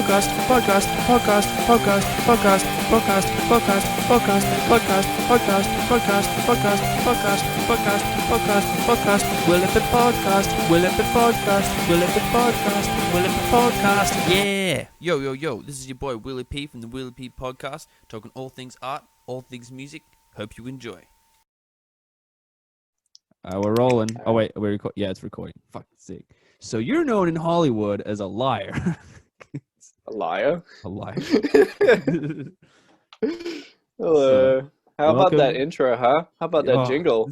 podcast, podcast, podcast, podcast, podcast, podcast, podcast, podcast, podcast, podcast, podcast, podcast, podcast, podcast, podcast, podcast, Will It Be Podcast, Will It Be Podcast, Will It Be Podcast, Will It Be Podcast, yeah! Yo, this is your boy Willie P from the Willie P Podcast, talking all things art, all things music. Hope you enjoy. We're rolling. Oh wait, we're recording. Yeah, it's recording. Fucking sick. So you're known in Hollywood as a liar. A liar? A liar. Hello. How about welcome. that intro, huh? How about that jingle?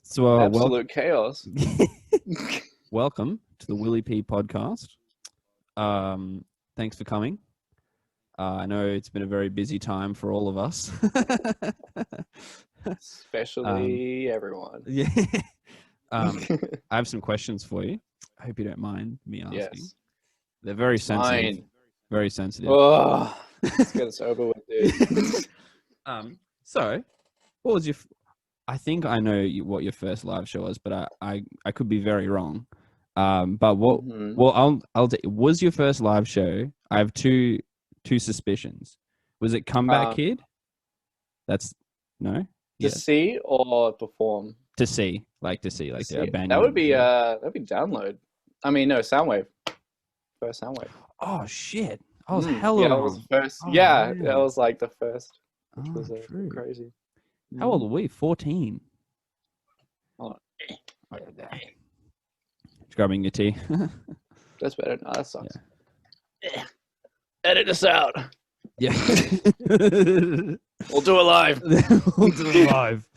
So absolute chaos. Welcome to the Willie P Podcast. Thanks for coming. I know it's been a very busy time for all of us. Especially everyone. Yeah. I have some questions for you. I hope you don't mind me asking. Yes. They're very sensitive. Fine. Very sensitive. Oh, let's get this over with, dude. So, what was your? I think I know what your first live show was, but I could be very wrong. But what? Mm-hmm. Well, was your first live show? I have two suspicions. Was it Comeback Kid? That's no. To see or perform? To see, like a band. That would be Download. I mean, no, Soundwave. First Soundwave. Oh shit! I was hella yeah, wrong. that was the first. Oh, yeah, man. that was like the first, which was true. crazy. How old were we? 14. Oh. Just grabbing your tea. That's better. No, that sucks. Yeah. Edit this out. Yeah. We'll do it live. We'll do it live.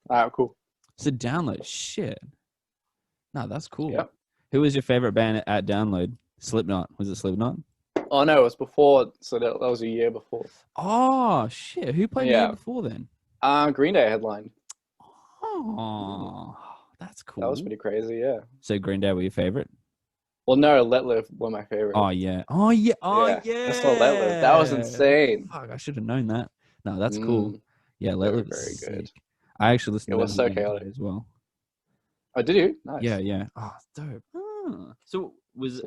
All right, cool. So Download, shit. No, that's cool. Yep. Who was your favorite band at Download? Slipknot. Was it Slipknot? Oh no, it was before. So that was a year before. Oh shit! Who played the year before then? Green Day headlined. Oh, that's cool. That was pretty crazy. Yeah. So Green Day were your favorite? Well, no, Let Live were my favorite. Oh yeah. Oh yeah. Oh yeah. That's not Let Live. That was insane. Fuck! I should have known that. No, that's cool. Yeah, Let Live very is good. sick. I actually listened. It to was so chaotic as well. Oh, did you? Nice. Yeah. Oh, dope. So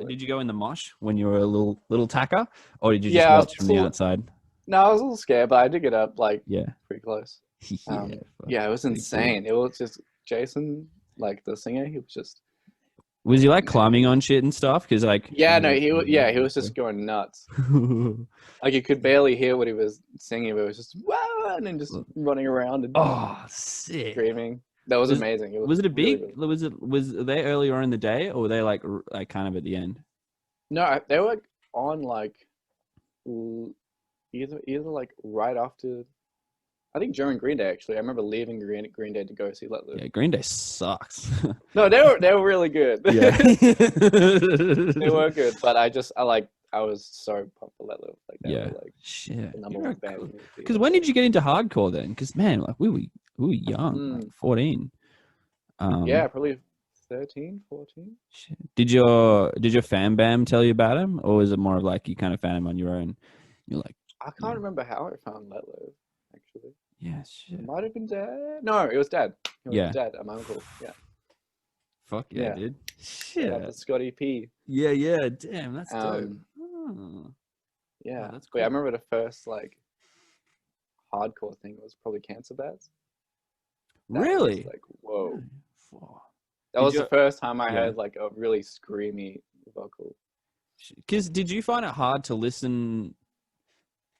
did you go in the mosh when you were a little tacker, or did you just watch from the outside? No, I was a little scared, but I did get up pretty close. Yeah, it was insane. Cool. It was just Jason, like the singer. He was just. Was he like climbing on shit and stuff? Because like. Yeah, no, he was just going nuts. Like you could barely hear what he was singing, but it was just wow, and then just running around and sick, screaming. That was amazing. Was it a big? Really Was they earlier in the day, or were they like kind of at the end? No, they were on like either like right after. I think during Green Day actually. I remember leaving Green Day to go see Let Live. Yeah, Green Day sucks. No, they were really good. Yeah. They were good, but I was so pumped for Let Live. Like they were like shit. The number one band. Because when did you get into hardcore then? Because man, like we were young, like 14. Yeah, probably 13, 14. Shit. Did your fan bam tell you about him, or was it more of like you kind of found him on your own? You're like, I can't remember how I found Let Live. Actually, yeah, shit. It might have been Dad. No, it was Dad. It was Dad and my uncle. Yeah. Fuck yeah, dude. Shit. Scotty P. Yeah. Damn, that's dope. Yeah, that's cool. cool. I remember the first like hardcore thing was probably Cancer Bats. Really? Like whoa. That Did was you- the first time I heard like a really screamy vocal. Because did you find it hard to listen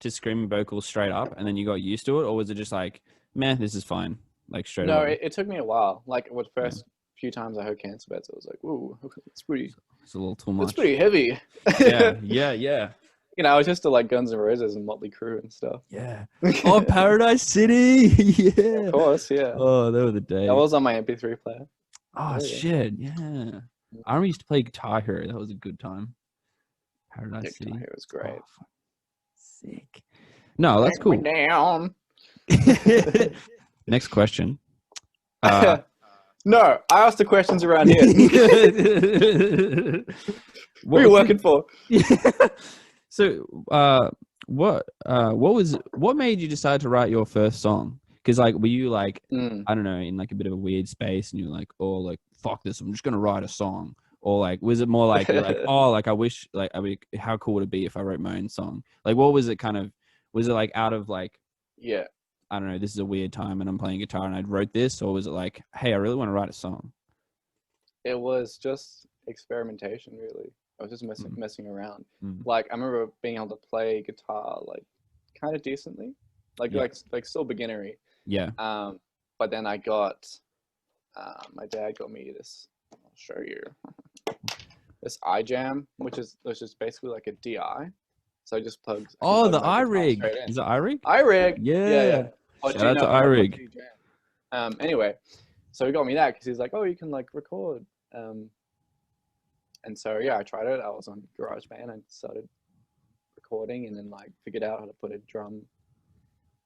to screaming vocals straight up, and then you got used to it, or was it just like, man, this is fine, like straight No, away? it took me a while. Like the first few times I heard Cancer Bats, I was like, ooh, it's a little too much. It's pretty heavy. Yeah. You know, I was just to like Guns N' Roses and Motley Crue and stuff. Yeah. Oh, Paradise City. Yeah. Of course, yeah. Oh, they were the days. That was on my MP3 player. Oh, shit. Yeah. I remember used to play Guitar Hero. That was a good time. Paradise City. Guitar Hero was great. Oh, sick. No, that's cool. Down. Next question. No, I asked the questions around here. What are you working for? So, what made you decide to write your first song? Because like, were you like, I don't know, in like a bit of a weird space, and you're like, oh, like fuck this, I'm just gonna write a song, or like was it more like you're like, oh, like I wish, like I mean, how cool would it be if I wrote my own song? Like, what was it kind of? Was it like out of like, Yeah. I don't know, this is a weird time and I'm playing guitar and I wrote this, or was it like, hey, I really want to write a song? It was just experimentation, really. I was just Mm, messing around. mm. Like I remember being able to play guitar like kind of decently, Yeah, like still beginnery. yeah. But then I got my dad got me this. I'll show you this iJam, which is basically like a DI. So I just plugged. I can Oh, plug the my guitar iRig. straight in. Is it iRig? iRig. Yeah, Yeah. yeah. Oh, Shout out to no, not iRig. Jam. Anyway, so he got me that because he's like, oh, you can like record. And so yeah, I tried it. I was on GarageBand and started recording, and then like figured out how to put a drum,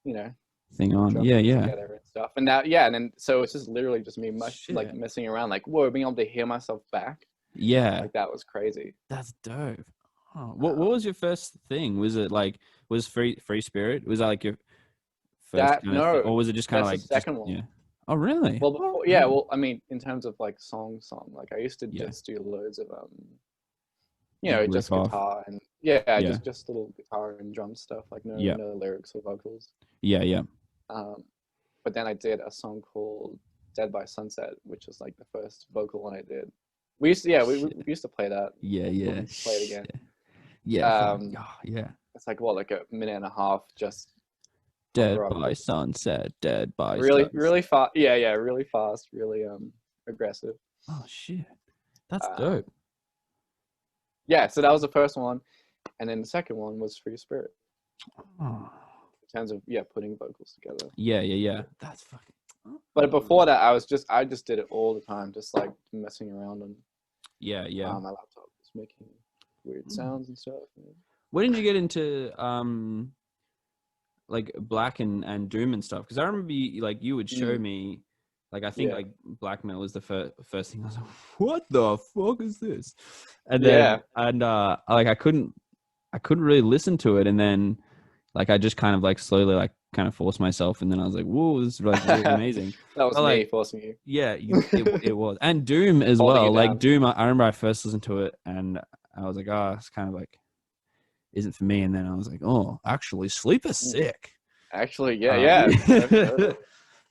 you know, Thing on. drum Yeah, kit yeah. together and stuff. And now, yeah, and then so it's just literally just me like Shit. messing around, like whoa, being able to hear myself back, Yeah. like that was crazy. That's dope. Oh, what was your first thing? Was it like Free Spirit? Was that like your first That kind of thing? no, Or was it just kind of that's the like just second one. yeah? Oh really? Well, before, yeah, well, I mean, in terms of like song, like I used to Yeah. just do loads of Just riff just off. guitar and yeah, Yeah. just little guitar and drum stuff, like Yeah. no lyrics or vocals. Yeah, yeah. But then I did a song called Dead by Sunset, which was like the first vocal one I did. We used to, yeah, we used to play that. Yeah, yeah. We'll play it again. Yeah. Yeah. It's like what, like a minute and a half, just Dead by sunset. Dead by really, sunset. really fast. Yeah, yeah, really fast, really aggressive. Oh shit, that's Um, dope. Yeah, so that was the first one, and then the second one was Free Spirit. Oh. In terms of putting vocals together. Yeah. That's fucking. But before that, I just did it all the time, just like messing around on Yeah. my laptop, just making weird sounds and stuff. When did you get into like black and doom and stuff? Because I remember you would show me, like I think like black metal was the first thing. I was like, what the fuck is this? And then like I couldn't really listen to it, and then like I just kind of like slowly like kind of forced myself, and then I was like, whoa, this is like really amazing. That was me forcing you. Yeah, it was. And doom as Holding well. you Like down. doom, I remember I first listened to it and I was like, oh, it's kind of like isn't for me. And then I was like, oh, actually Sleep is sick. Actually, yeah.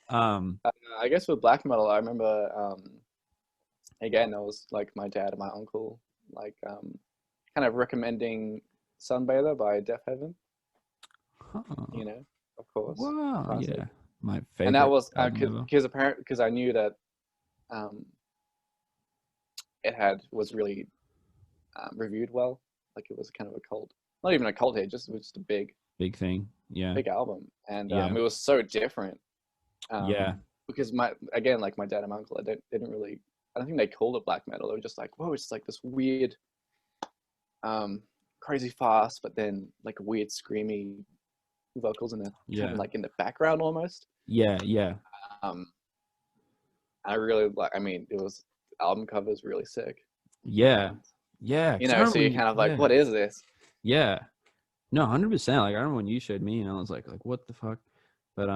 I guess with black metal, I remember again, that was like my dad and my uncle like kind of recommending Sunbather by Death Heaven. Huh. You know, of course. Wow. Classic. Yeah. My favorite. And that was album because I knew that it was really reviewed well. Like it was kind of a cult, not even a cult hit, it was just a big thing. Yeah. big album, and Yeah. it was so different. Yeah. Because my dad and my uncle, they didn't really. I don't think they called it black metal. They were just like, whoa, it's like this weird, crazy fast, but then like weird screamy vocals in the kind of like in the background almost. Yeah. I really like. I mean, it was album covers really sick. Yeah. You know, so you're kind of like, what is this? Yeah. No, 100%. Like I remember when you showed me, and I was like, what the fuck? But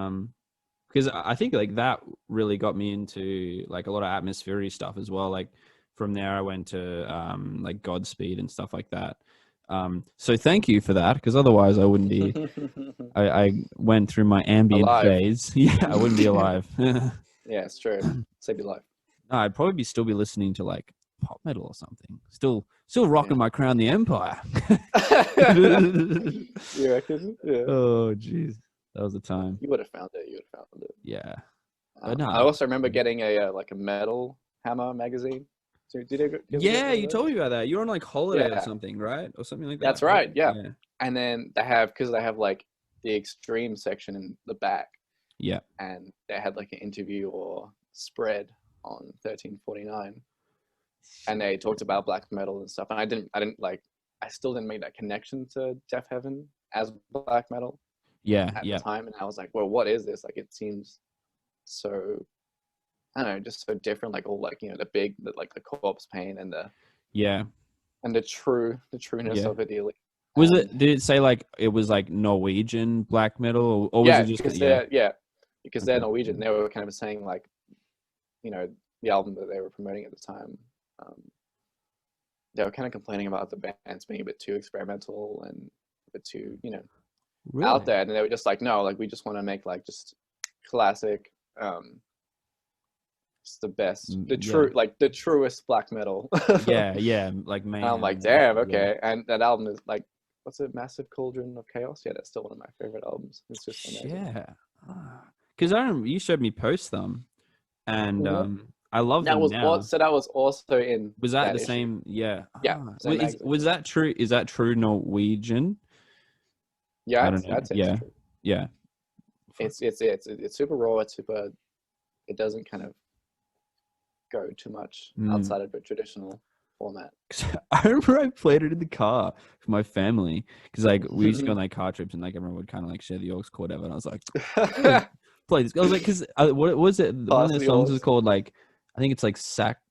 because I think like that really got me into like a lot of atmospheric stuff as well. Like from there, I went to like Godspeed and stuff like that. So thank you for that, because otherwise I wouldn't be. I went through my ambient phase. Yeah, I wouldn't be alive. Yeah, it's true. Save your life. No, I'd probably still be listening to like pop metal or something. Still rocking my Crown the Empire. You reckon? Yeah. Oh, jeez. That was the time. You would have found it. Yeah. No. I also remember getting a like a Metal Hammer magazine. So you told me about that. You're on like holiday or something, right? Or something like that. That's right. Yeah. And then they have like the extreme section in the back. Yeah. And they had like an interview or spread on 1349. And they talked about black metal and stuff. And I still didn't make that connection to Death Heaven as black metal. Yeah. At the time. And I was like, well, what is this? Like, it seems so, I don't know, just so different. Like all like, like the corpse paint and the, and the trueness of it. Did it say like it was like Norwegian black metal, or was it just because they're Norwegian. They were kind of saying like, the album that they were promoting at the time they were kind of complaining about the bands being a bit too experimental and a bit too, Really? out there, and they were just like, no, like we just want to make like just classic, just the best, the true, like the truest black metal. Yeah, like And I'm like, damn, okay. And that album is like, what's it, Massive Cauldron of Chaos? Yeah, that's still one of my favorite albums. It's just amazing. Yeah, because I remember you showed me Post Thumb, and I love That them was now. so that was also in Was that the issue. same? Yeah. Yeah. Same Was that true? Is that true Norwegian? Yeah, I don't know. I'd say Yeah. it's true. Yeah. It's super raw. It's super. It doesn't kind of go too much outside of a traditional format. I remember I played it in the car for my family because like we used to go on like car trips and like everyone would kind of like share the aux cord whatever, and I was like, play this. I was like, because what was it? One of the songs was called like, I think it's like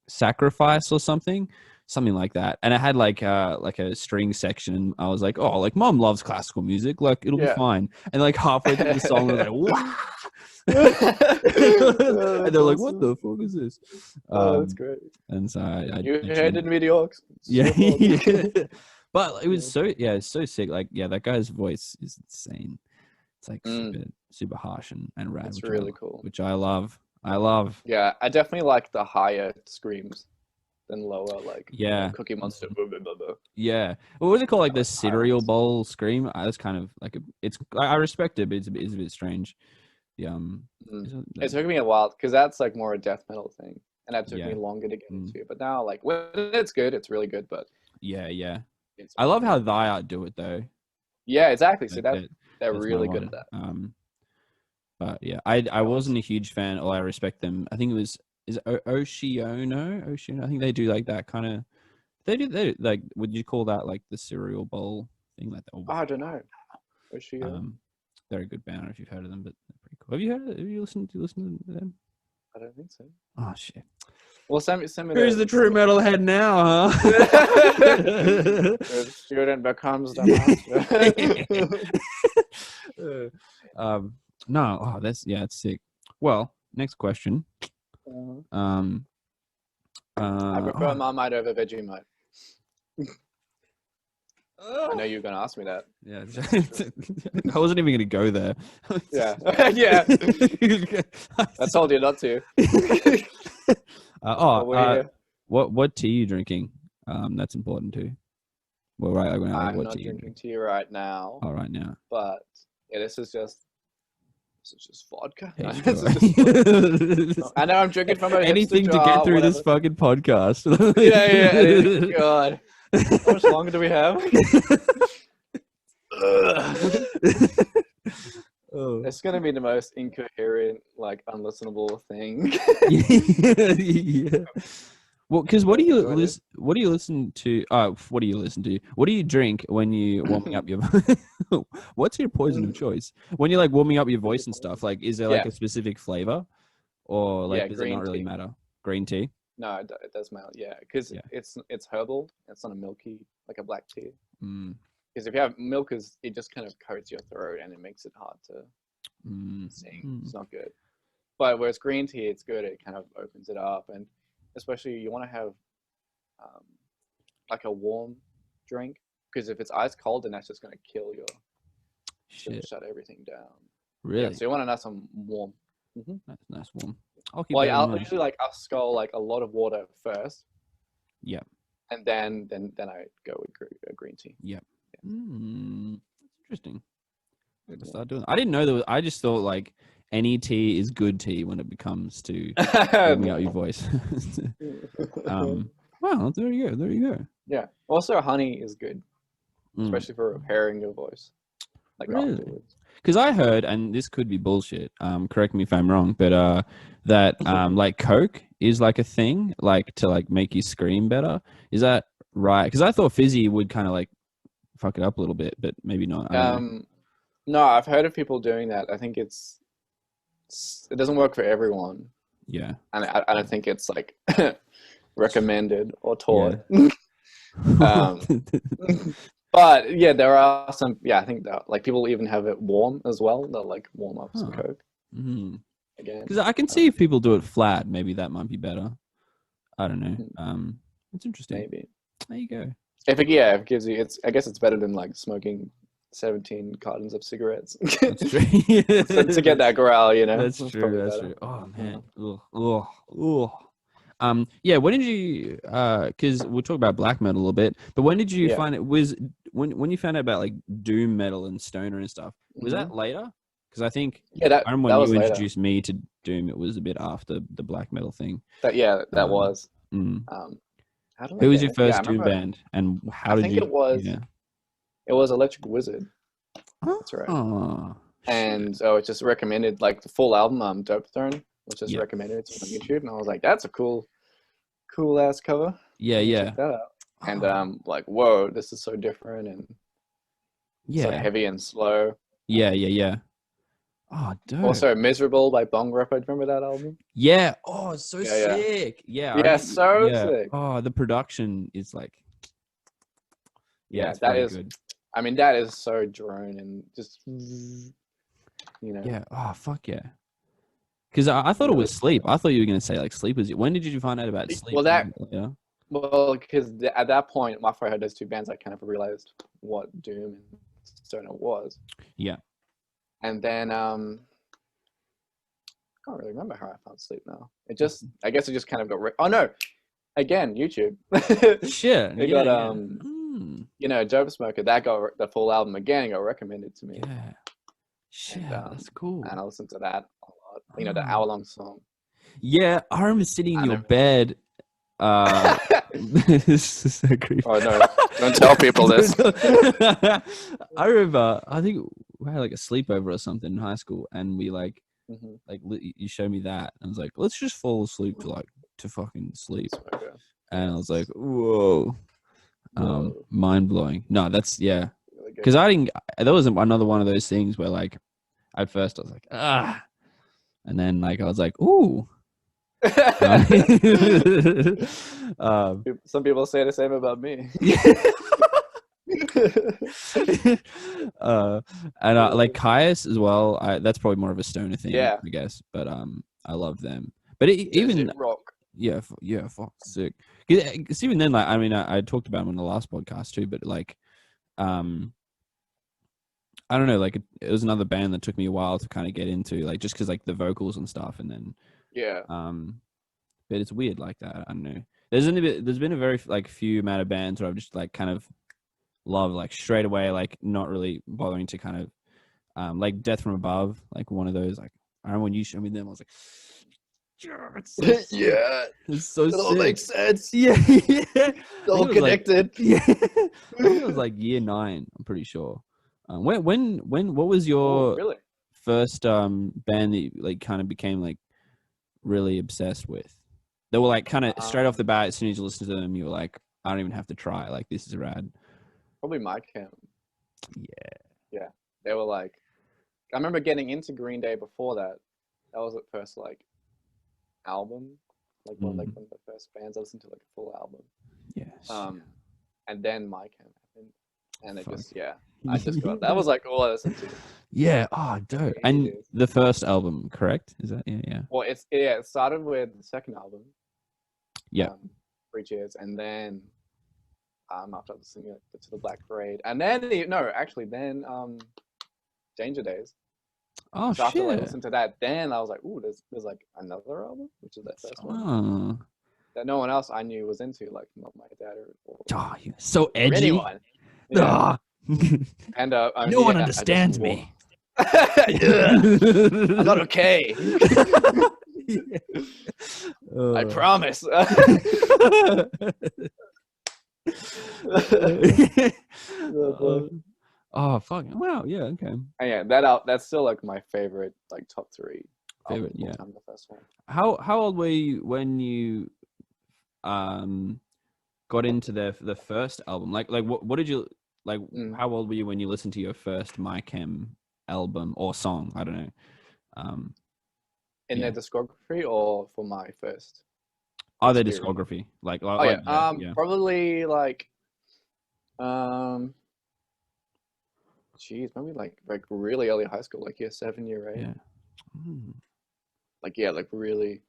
Sacrifice or something like that, and it had like a string section, and I was like, oh, like mom loves classical music, like it'll be fine. And like halfway through the song, I was like, wow. And they're like, what the fuck is this? That's great. And so I you handed me the aux. Yeah. But it was it's so sick. Like, yeah, that guy's voice is insane. It's like super harsh and rad. It's really cool. Which I love. Yeah, I definitely like the higher screams than lower, like Cookie Monster. Blah, blah, blah, blah. Yeah. What was it called? Like the cereal bowl scream? That's kind of like I respect it, but it's a bit strange. It took me a while because that's like more a death metal thing, and that took me longer to get into. But now, like, when it's good, it's really good. But yeah. I love how Thy Art do it though. Yeah, exactly. So Like, they're really good at that. But yeah, I wasn't a huge fan. Or I respect them. I think it was Oceano. I think they do like that kind of. They like. Would you call that like the cereal bowl thing? Like that? I don't know. Oceano. They're a good band. I don't know if you've heard of them, but they're pretty cool. Have you heard? Have you listened to them? I don't think so. Oh shit. Well, send me. Who's the true metalhead now, huh? The student becomes the master. No. Oh, it's sick. Well, next question. I prefer Marmite over Vegemite. I know you're going to ask me that. Yeah, I wasn't even going to go there. Yeah. I told you not to. What tea are you drinking? That's important too. Well, right. I'm not drinking tea right now. Oh, right now. But yeah, this is just vodka. Yeah, I know I'm drinking from anything to get through this fucking podcast. Yeah. God. How much longer do we have? It's gonna be the most incoherent, like unlistenable thing. Yeah. Well, because what do you listen to? What do you listen to? What do you drink when you warming up your? What's your poison of choice when you're like warming up your voice and stuff? Like, is there like a specific flavor, or like does it not really matter? Green tea. No, it does matter. Yeah, because it's herbal. It's not a milky like a black tea. Because if you have milk, it just kind of coats your throat and it makes it hard to sing. It's not good. But whereas green tea, it's good. It kind of opens it up, and especially you want to have like a warm drink, because if it's ice cold, then that's just going to kill your shut everything down. Really? Yeah, so you want a nice and warm. Nice warm. I'll usually I'll skull like a lot of water first. Yeah. And then I go with green tea. Yeah. That's interesting. I start doing. I didn't know there was. I just thought like any tea is good tea when it becomes to warming out your voice. Well, there you go. Yeah. Also, honey is good, especially for repairing your voice. Like afterwards. Because I heard, and this could be bullshit. Correct me if I'm wrong, but that like Coke is like a thing, like to like make you scream better. Is that right? Because I thought fizzy would kind of like fuck it up a little bit, but maybe not. No, I've heard of people doing that. I think it doesn't work for everyone. Yeah, and I don't think it's like recommended or taught. Yeah. But yeah, there are some. Yeah, I think that like people even have it warm as well. They'll like warm up some Coke. Again, because I can see if people do it flat, maybe that might be better. I don't know. It's interesting. Maybe. There you go. If it gives you, I guess it's better than like smoking 17 cartons of cigarettes. That's true. To get that growl, you know. That's It's true. probably That's better. true. Oh man. Ugh. Ugh. Ugh. Yeah, when did you because we'll talk about black metal a little bit, but when did you find it was when you found out about like doom metal and stoner and stuff, was that later? Because I think that I remember that when was you later. introduced me to doom, it was a bit after the black metal thing. That was. How do I Who was get your it? first doom band and how did you? It was Electric Wizard. That's right. Oh, and so it just recommended like the full album, Dope Throne, was just recommended to me on YouTube, and I was like, that's a cool ass cover. Check that out. And like, whoa, this is so different and so heavy and slow. Oh, dude. Also, Miserable by Bong Rapper. Remember that album? Yeah. Oh, it's so sick. Yeah. Yeah, so sick. Oh, the production is like. Yeah, it's that is good. I mean, that is so drone and just, you know. Yeah. Oh, fuck yeah. Because I thought it was Sleep. I thought you were going to say like Sleep was. When did you find out about Sleep? Well, because at that point, after I heard those two bands, I kind of realized what doom and stoner was. Yeah. And then I can't really remember how I found Sleep now. I guess it just kind of got. Oh no, again YouTube. Shit. It got you know, Dope Smoker. That got the full album again. Got recommended to me. Yeah. Shit, that's cool. And I listened to that a lot. You know, the hour-long song. Yeah, I remember sitting in your bed. This is so creepy. Oh no! Don't tell people this. I remember. I think we had like a sleepover or something in high school, and we like you showed me that, and I was like, let's just fall asleep to fucking sleep. And I was like, whoa, mind blowing. No, that's because I didn't. That was another one of those things where like at first I was like and then like I was like ooh. Some people say the same about me. And like Caius as well. That's probably more of a stoner thing, I guess. But I love them. But even rock. Fuck, sick. Because even then, like I mean, I talked about them on the last podcast too. But like, I don't know. Like it was another band that took me a while to kind of get into, like just because like the vocals and stuff, and then. But it's weird like that. I don't know. There's been a very like few amount of bands where I've just like kind of loved like straight away, like not really bothering to kind of like Death from Above, like one of those. Like I remember when you showed me them, I was like, it's so sick. It's so sick. It all makes sense. It's all connected. I think it was like year 9. I'm pretty sure. What was your first band that you like kind of became like really obsessed with? They were like kind of straight off the bat, as soon as you listen to them, you were like, I don't even have to try. Like, this is rad. Probably My Chem. Yeah. They were like, I remember getting into Green Day before that. That was the first like album, like one of the first bands I listened to, like a full album. Yeah. And then My Chem happened, and it I just got that was like all I listened to. Yeah. Oh, dope. And the first album, correct? Is that yeah? Well, it started with the second album. Yeah. 3 Cheers, and then after listening to the Black Parade, and then Danger Days. Oh, so after shit. I listened to that, then I was like, ooh, there's like another album, which is that first one that no one else I knew was into, like not my dad or you're so edgy. Anyone. Yeah. And no one understands me. I'm not okay. I promise. Oh fuck! Wow, yeah, okay. And yeah, that's still like my favorite, like top 3. Favorite, yeah. The first one. How old were you when you got into the first album? Like what did you like? How old were you when you listened to your first My Chem album or song? I don't know. In their discography or for my first? Their discography. Probably like maybe like really early high school, like year 7, year 8. Yeah. Like really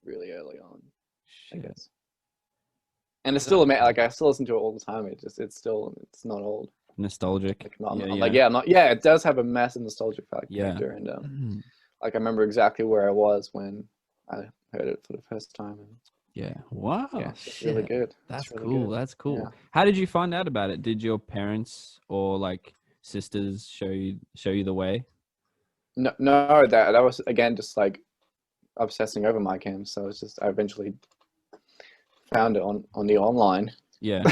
really early on. Shit. I guess. And it's still like I still listen to it all the time. It's not old. Nostalgic. It does have a massive nostalgic factor. And like I remember exactly where I was when I heard it for the first time. And, yeah. Wow. Yeah, it's really good. That's really cool. Good. That's cool. Yeah. How did you find out about it? Did your parents or like sisters show you the way? No, that was again just like obsessing over my cam. So it's just I eventually found it on the online. Yeah,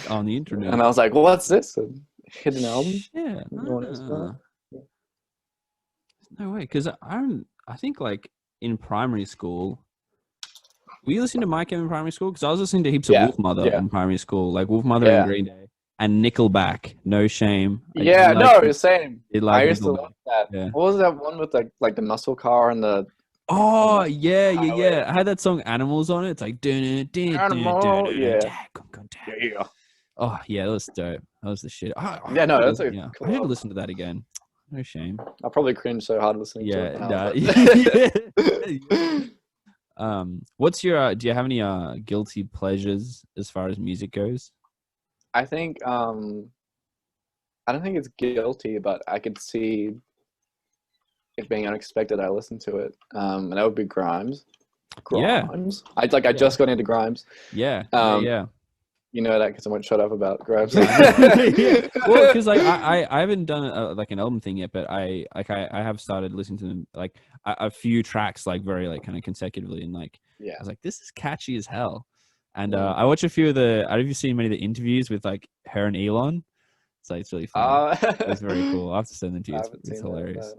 on the internet. And I was like, well, what's this? A hidden album? Yeah. No way. Because I think like in primary school, were you listening to my cam in primary school? Because I was listening to heaps of Wolfmother in primary school, like Wolfmother and Green Day. And Nickelback, No Shame. Same. I used to love that. Yeah. What was that one with like the muscle car and the? Oh yeah. I had that song "Animals" on it. It's like Animal, yeah. Oh yeah, that was dope. That was the shit. That's a. Cool. I need to listen to that again. No shame. I'll probably cringe so hard listening to it. What's your? Do you have any guilty pleasures as far as music goes? I think I don't think it's guilty, but I could see it being unexpected. I listened to it, and that would be Grimes. Yeah. I just got into Grimes. Yeah. You know that because I won't shut up about Grimes. Well, because like I haven't done like an album thing yet, but I have started listening to them like a few tracks like very like kind of consecutively, and like I was like, this is catchy as hell. And I watch a few of the. I don't know if you've seen many of the interviews with like her and Elon. It's like it's really funny. It's very cool. I have to send them to you. It's hilarious.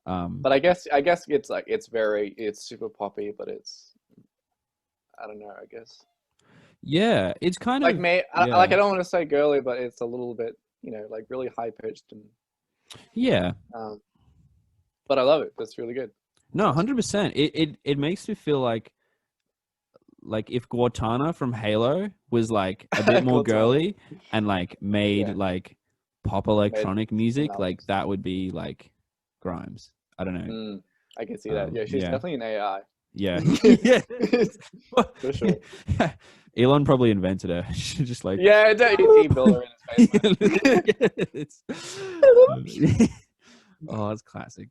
That, no. But I guess it's like it's super poppy, but it's I don't know. I guess. Yeah, it's kind like of I don't want to say girly, but it's a little bit like really high pitched and. Yeah. But I love it. That's really good. No, 100%. It makes me feel like if Cortana from Halo was like a bit more girly and like made like pop electronic music, like that would be like Grimes. I don't know. I can see that. Yeah, she's definitely an AI. Yeah. For sure. Elon probably invented her. She just like he built her in his face. Oh, that's classic.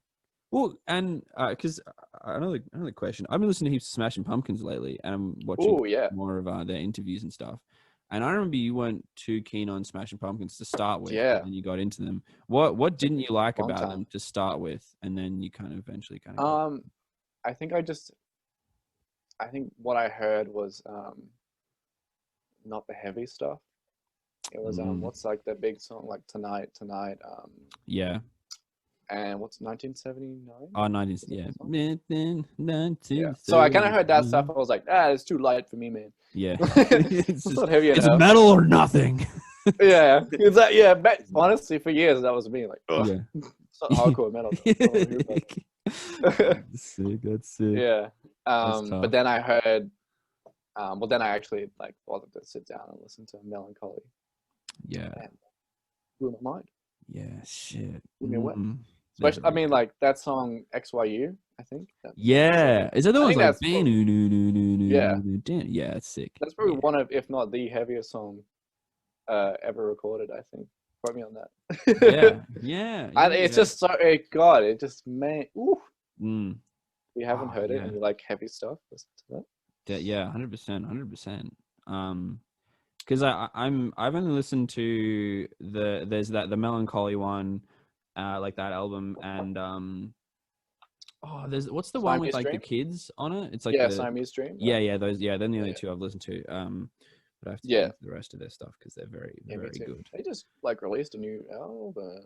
Well, and because another question, I've been listening to heaps of Smashing Pumpkins lately, and I'm watching more of their interviews and stuff. And I remember you weren't too keen on Smashing Pumpkins to start with, and then you got into them. What didn't you like about them to start with, and then you kind of eventually kind of? I think what I heard was not the heavy stuff. It was what's like the big song like Tonight. Yeah. And what's 1979? Oh, 19, yeah. So I kind of heard that stuff. I was like, it's too light for me, man. Yeah. It's not heavy enough. It's metal or nothing. Yeah. It's like, but honestly, for years, that was me. Like, it's not hardcore metal. That's sick. Yeah. But then I heard, then I actually like bothered to sit down and listen to Melancholy. Yeah. And blew my mind. Yeah, shit. Blew me away. Especially, I mean, like that song XYU, I think. Yeah. Is that the one like yeah, it's sick. That's probably one of, if not the heaviest song ever recorded, I think. Quote me on that. Yeah. It's just so God, it just man. You haven't heard it and you like heavy stuff, listen to that. Yeah, 100%. Because I've only listened to the Melancholy one, like that album, and there's what's the one with like the kids on it? It's like Siamese Dream. Yeah, those they're the only two I've listened to. But I have to listen to the rest of their stuff because they're very good. They just like released a new album,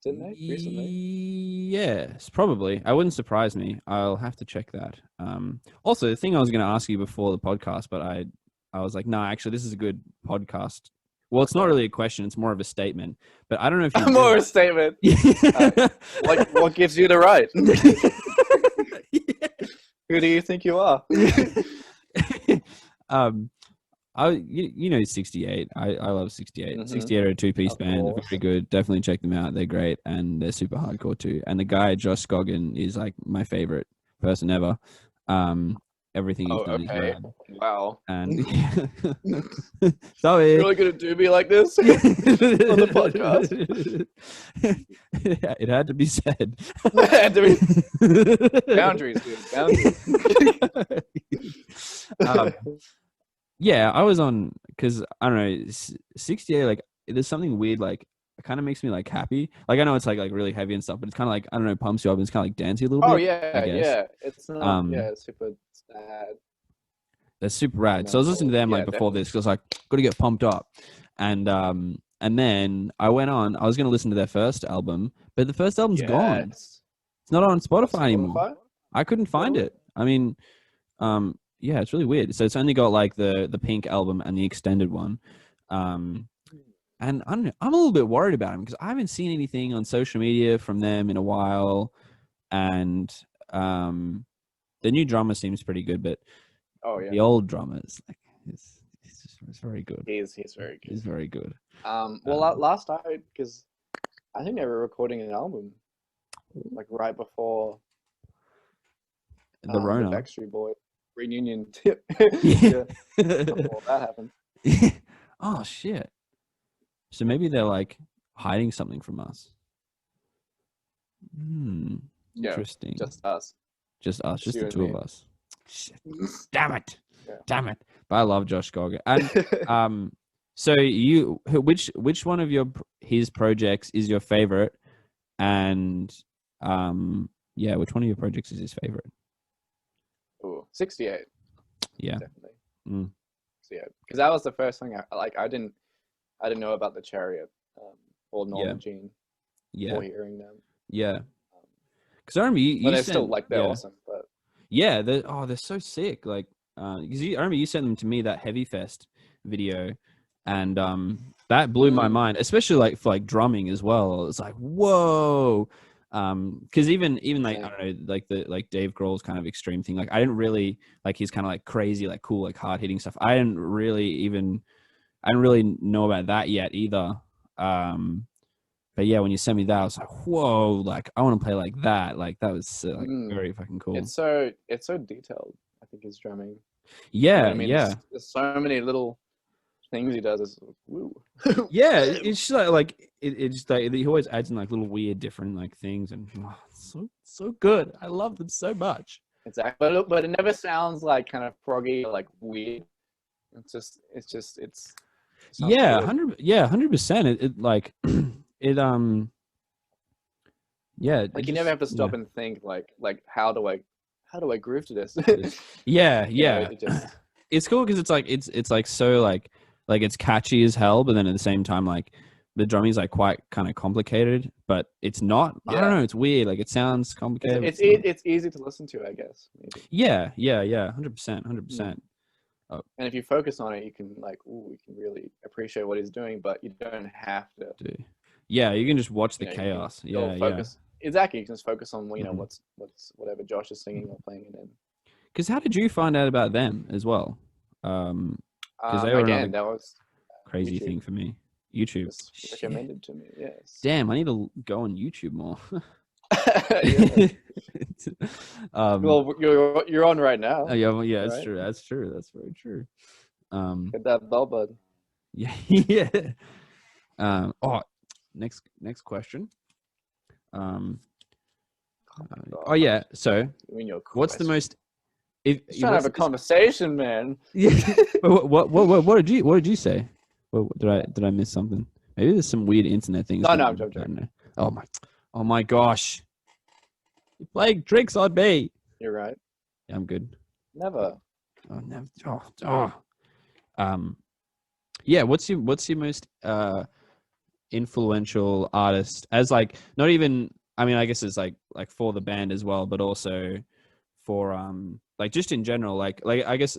didn't they? Recently? Yes, probably. I wouldn't surprise me. I'll have to check that. Also, the thing I was going to ask you before the podcast, but I was like, no, actually, this is a good podcast. Well, it's not really a question; it's more of a statement. But I don't know if you more a statement. Like, what gives you the right? Who do you think you are? You know 68. I love 68. Mm-hmm. 68 are a two-piece band. They're very good. Definitely check them out. They're great and they're super hardcore too. And the guy Josh Scoggin is like my favorite person ever. everything he's done is rad. Wow. And sorry, you're really gonna do me like this on the podcast? Yeah, it had to be said. Boundaries, dude. Boundaries. Yeah, I was on because I don't know, 68. Like, there's something weird. Like, it kind of makes me like happy. Like, I know it's like really heavy and stuff, but it's kind of like, I don't know, pumps you up. And it's kind of like dancey a little bit. Oh yeah, yeah. It's not. It's super sad. They're super rad. So I was listening to them like before this because I was like, got to get pumped up, and then I went on. I was going to listen to their first album, but the first album's gone. It's not on Spotify anymore. I couldn't find it. I mean, yeah, it's really weird. So it's only got like the Pink album and the extended one. And I'm a little bit worried about them because I haven't seen anything on social media from them in a while. And the new drummer seems pretty good, but the old drummer is like he's very good. He's very good. He's very good. Well, last night, because I think they were recording an album like right before the Rona. The Backstreet Boys reunion tip. Yeah. Before that happened. Oh shit. So maybe they're like hiding something from us. Interesting. Just us. Just the two of us. Shit. Damn it. Yeah. Damn it. But I love Josh Goga. And so which one of his projects is your favorite? And which one of your projects is his favorite? Ooh, 68. Yeah. Definitely. 68. Because that was the first thing I didn't know about the Chariot or Norma Jean before hearing them. Yeah. Because I remember you they're still like they're awesome, but they're so sick. Like, because I remember you sent them to me, that Heavy Fest video, and that blew my mind, especially like for like drumming as well. It's like, whoa. Because even like, I don't know, like Dave Grohl's kind of extreme thing. Like, I didn't really like his kind of like crazy, like cool, like hard hitting stuff. I didn't really know about that yet either. But yeah, when you sent me that, I was like, whoa, like I want to play like that. Like that was like very fucking cool. It's so detailed, I think, his drumming. Yeah, I mean, there's so many little things he does. It's woo. Yeah, it's just like it's just like he always adds in like little weird different like things, and so good. I love them so much. Exactly, but it never sounds like kind of proggy or like weird. It's 100%. It like it like you never have to stop and think like how do I groove to this? yeah. It's cool because it's like so like it's catchy as hell, but then at the same time like the drumming is like quite kind of complicated, but it's not. I don't know, it's weird. Like it sounds complicated. It's easy to listen to, I guess. Maybe. Yeah, 100%. And if you focus on it, you can you can really appreciate what he's doing, but you don't have to. Yeah, you can just watch the chaos. Focus. Exactly, you can just focus on what's whatever Josh is singing or playing it in. Because how did you find out about them as well? Because they were that was crazy YouTube thing for me. YouTube recommended to me. Yes. Damn, I need to go on YouTube more. Well, you're on right now. Yeah, that's true. That's true. That's very true. Get that bell button. Yeah. Next question. So what's the most? Trying to have a conversation, man. Yeah. What did you say? Did I miss something? Maybe there's some weird internet things. No, I'm joking. Oh my gosh! You're playing tricks on me. You're right. Yeah, I'm good. Never. Oh, never. Yeah. What's your most influential artist? As like not even. I mean, I guess it's like for the band as well, but also for like just in general, like I guess,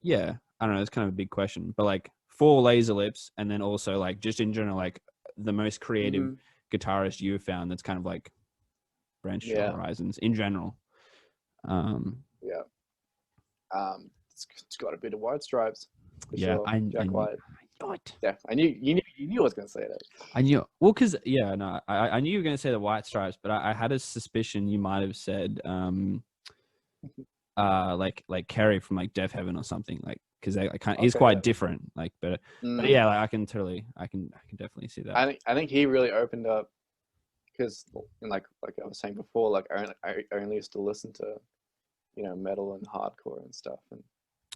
yeah, I don't know, it's kind of a big question, but like for Lazerlips, and then also like just in general, like the most creative guitarist you've found that's kind of like branched your horizons in general. It's got a bit of White Stripes. Sure. Jack White. I knew I was gonna say that. I knew. Well, because I knew you were gonna say the White Stripes, but I had a suspicion you might have said like Kerry from like Death Heaven or something, like because he's quite different, like but yeah, like I can definitely see that. I think he really opened up because like I was saying before, like I only used to listen to, you know, metal and hardcore and stuff, and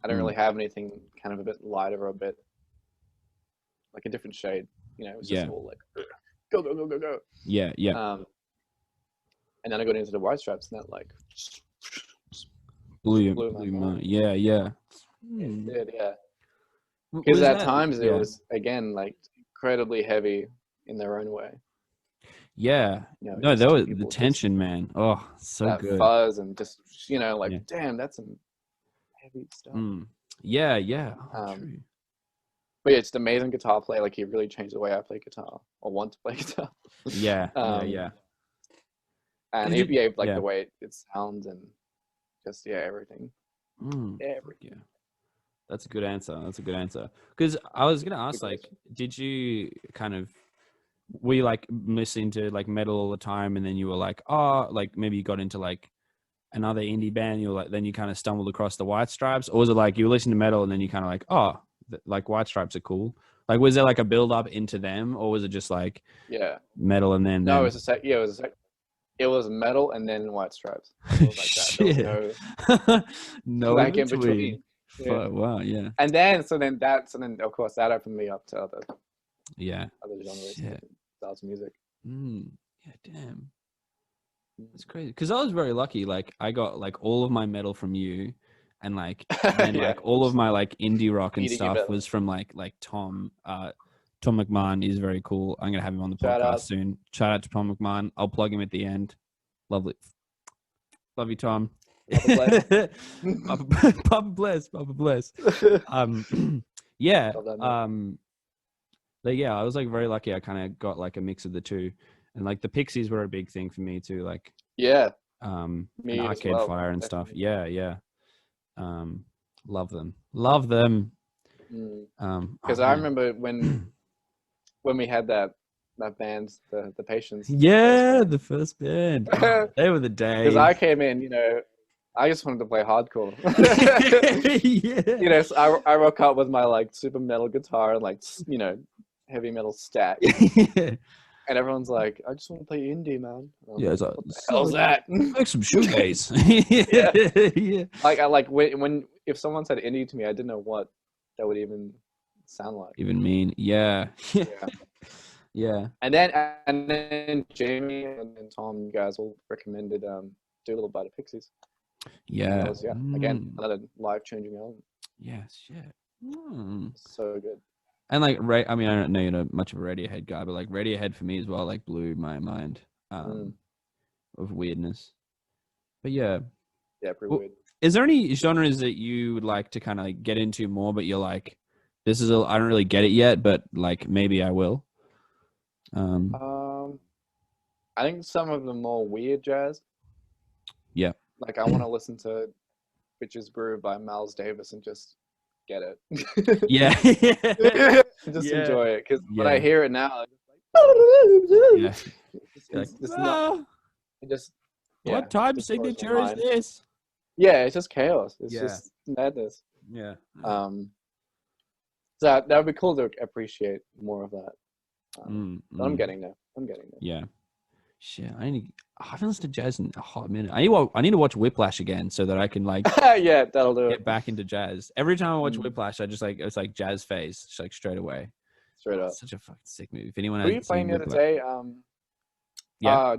I don't really have anything kind of a bit lighter or a bit like a different shade, you know. It was just all like go go go go go. Yeah. And then I got into the White Stripes, and that like blew my my mind. yeah. It did, yeah. Because at times it was again like incredibly heavy in their own way. Yeah. You know, no, that was the tension, man. Oh, so that good. Fuzz and just, you know, like damn, that's some heavy stuff. Yeah. True. But yeah, it's an amazing guitar player. Like he really changed the way I play guitar or want to play guitar. Yeah. And he behaved like the way it sounds and just everything. Everything. Yeah. That's a good answer. Because I was gonna ask, like, did you kind of were you like listening to like metal all the time, and then you were like, oh, like maybe you got into like another indie band, you were like, then you kind of stumbled across the White Stripes, or was it like you were listening to metal and then you kind of like, oh, like White Stripes are cool? Like, was there like a build up into them, or was it just like metal and then? No, it was it was metal and then White Stripes. It was like that. There was no like in between. Yeah. Wow, yeah. And then of course that opened me up to other genres, styles of music. Yeah, damn. That's crazy. Because I was very lucky. Like I got like all of my metal from you, and like then like all of my like indie rock and stuff was from like Tom. Tom McMahon is very cool. I'm gonna have him on the podcast soon. Shout out to Tom McMahon. I'll plug him at the end. Lovely. Love you, Tom. Papa bless. Yeah. But yeah, I was like very lucky. I kind of got like a mix of the two, and like the Pixies were a big thing for me too. Like and Arcade Fire and stuff. Yeah. Love them. Because I remember when we had that band, the Patience. Yeah, the first band. They were the days. Because I came in, you know, I just wanted to play hardcore. You know, so I rock up with my like super metal guitar and like, you know, heavy metal stack. And everyone's like, I just want to play indie, man. Yeah, it's like, what the hell's that? Make some shoegaze. Yeah. Like when if someone said indie to me, I didn't know what that would even sound like. Even mean, yeah. And then Jamie and Tom, you guys all recommended Doolittle by the Pixies. Yeah. Was, again, another life-changing album. Yeah, shit. So good. And like, I mean, I don't know you're not much of a Radiohead guy, but like Radiohead for me as well, like blew my mind of weirdness. But yeah, pretty weird. Is there any genres that you would like to kind of like get into more, but you're like, I don't really get it yet, but like maybe I will. I think some of the more weird jazz. Yeah. Like I want to listen to Bitches Brew by Miles Davis and just get it. Yeah. Just enjoy it, because when I hear it now, what time signature is this? Yeah, it's just chaos. It's just madness. Yeah. So that would be cool to appreciate more of that. But I'm getting there. Yeah. Shit, I haven't listened to jazz in a hot minute. I need to watch Whiplash again so that I can like that'll do get back into jazz. Every time I watch Whiplash, I just like it's like jazz phase, just like straight away. Straight up. It's such a fucking sick movie. If anyone were you playing the other day?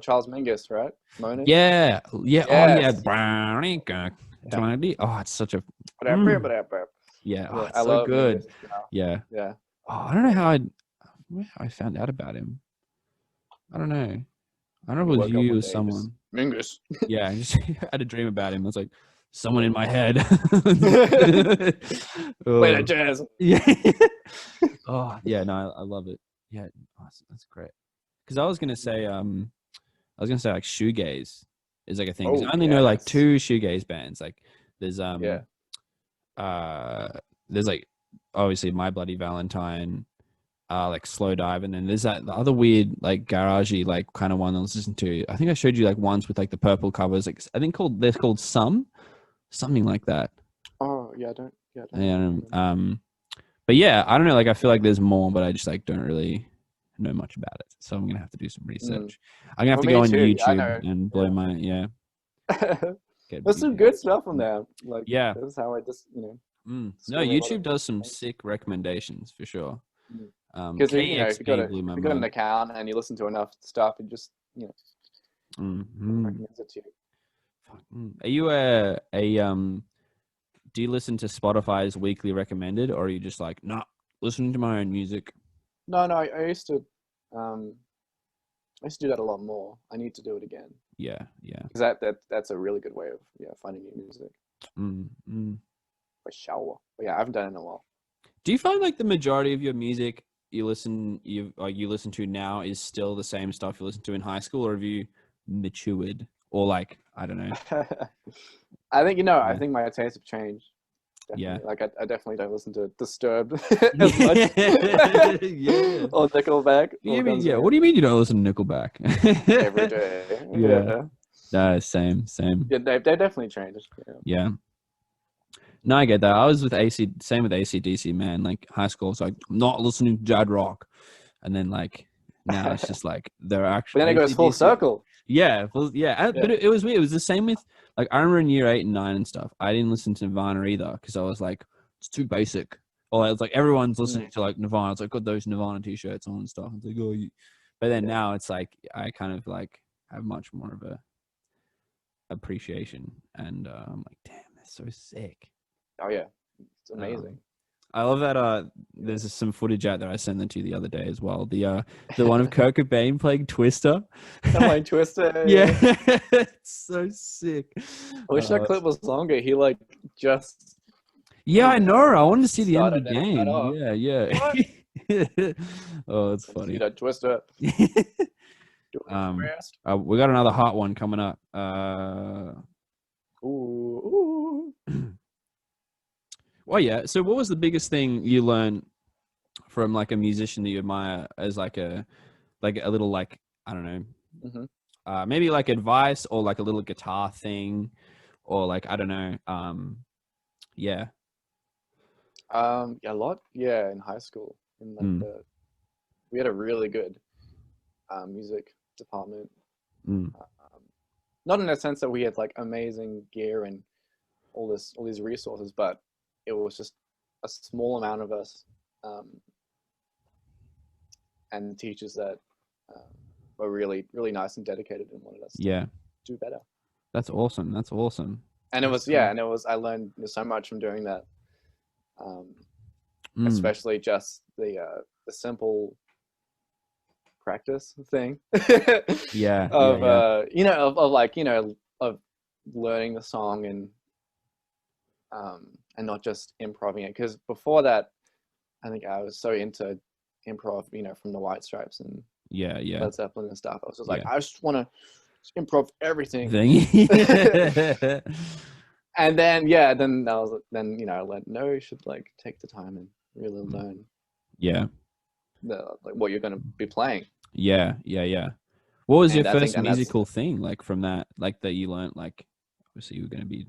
Charles Mingus, right? Mona? Yeah. Yes. Oh, it's such a yeah. Oh, it's I so love good. Mingus. Yeah. Oh, I don't know how I found out about him. I don't know. I don't know if it was you or someone. Mingus. Yeah, I just had a dream about him. I was like, someone in my head. Play that jazz. Yeah. Oh, yeah, no, I love it. Yeah, that's great. Because I was gonna say like shoegaze is like a thing. 'Cause I only know like 2 shoegaze bands. Like there's there's like obviously My Bloody Valentine, like Slow Dive, and then there's the other weird like garagey like kind of one I was listening to. I think I showed you like ones with like the purple covers. Like I think they're called Some something like that. Oh yeah, I don't. And but yeah, I don't know. Like I feel like there's more, but I just like don't really know much about it. So I'm gonna have to do some research. I'm gonna have to go on YouTube and blow my There's some good stuff on there. Like yeah, this is how I just no, YouTube does some sick recommendations for sure. Because if you got an account and you listen to enough stuff, it just recommends it to you. Are you do you listen to Spotify's weekly recommended, or are you just like, nah, listening to my own music? No, I used to do that a lot more. I need to do it again. Yeah. Because that's a really good way of finding new music. For sure. But yeah, I haven't done it in a while. Do you find like the majority of your music you listen to now is still the same stuff you listened to in high school, or have you matured, or like I don't know? I think I think my tastes have changed. Definitely. Yeah, like I definitely don't listen to Disturbed as much. Yeah. Or Nickelback. What do you mean you don't listen to Nickelback? Every day. Yeah. No, same. Yeah, they definitely changed. Yeah. No, I get that. I was with same with AC/DC, man. Like high school, it's like I'm not listening to Jad Rock, and then like now it's just like they're actually. But then it goes full circle. Yeah. But it was weird. It was the same with like I remember in year 8 and 9 and stuff. I didn't listen to Nirvana either because I was like it's too basic. Or it's like everyone's listening to like Nirvana. It's like got those Nirvana t-shirts on and stuff. It's like but then now it's like I kind of like have much more of a appreciation, and I'm like, damn, that's so sick. Oh yeah, it's amazing. I love that. There's some footage out there. I sent them to you the other day as well. The one of Kurt Cobain playing Twister. Playing Twister. Yeah, it's so sick. I wish that clip was longer. He like just. Yeah, I know. I wanted to see the end of the game. Yeah. Oh, it's funny. See that Twister. We got another hot one coming up. Ooh. Well, yeah. So, what was the biggest thing you learned from like a musician that you admire as like a little like I don't know, maybe like advice or like a little guitar thing, or like I don't know, yeah. A lot, yeah. In high school, we had a really good music department. Not in the sense that we had like amazing gear and all these resources, but it was just a small amount of us, and teachers that were really, really nice and dedicated and wanted us to do better. That's awesome. And it was I learned so much from doing that, especially just the simple practice thing. Of learning the song and not just improvising it, because before that I think I was so into improv, from the White Stripes and Led Zeppelin and stuff. I was just like, I just want to improv everything. And then I learned, no, you should like take the time and really learn what you're going to be playing. What was your first musical thing like from that, like that you learned? Like obviously you were going to be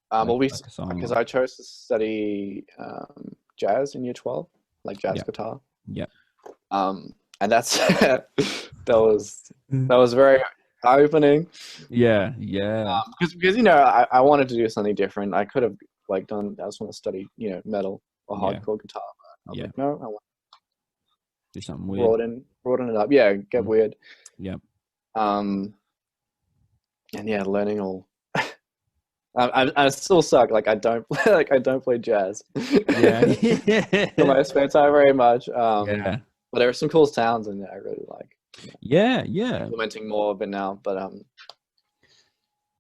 because I chose to study jazz in year 12, like jazz guitar. And that's that was very eye-opening. Because I wanted to do something different. I could have I just want to study metal or hardcore guitar. But I was like, no, I want to do something weird. Broaden it up. Get weird. And learning all. I still suck. Like I don't play jazz. For my spare time very much. But there are some cool sounds in there I really like. Implementing more of it now, but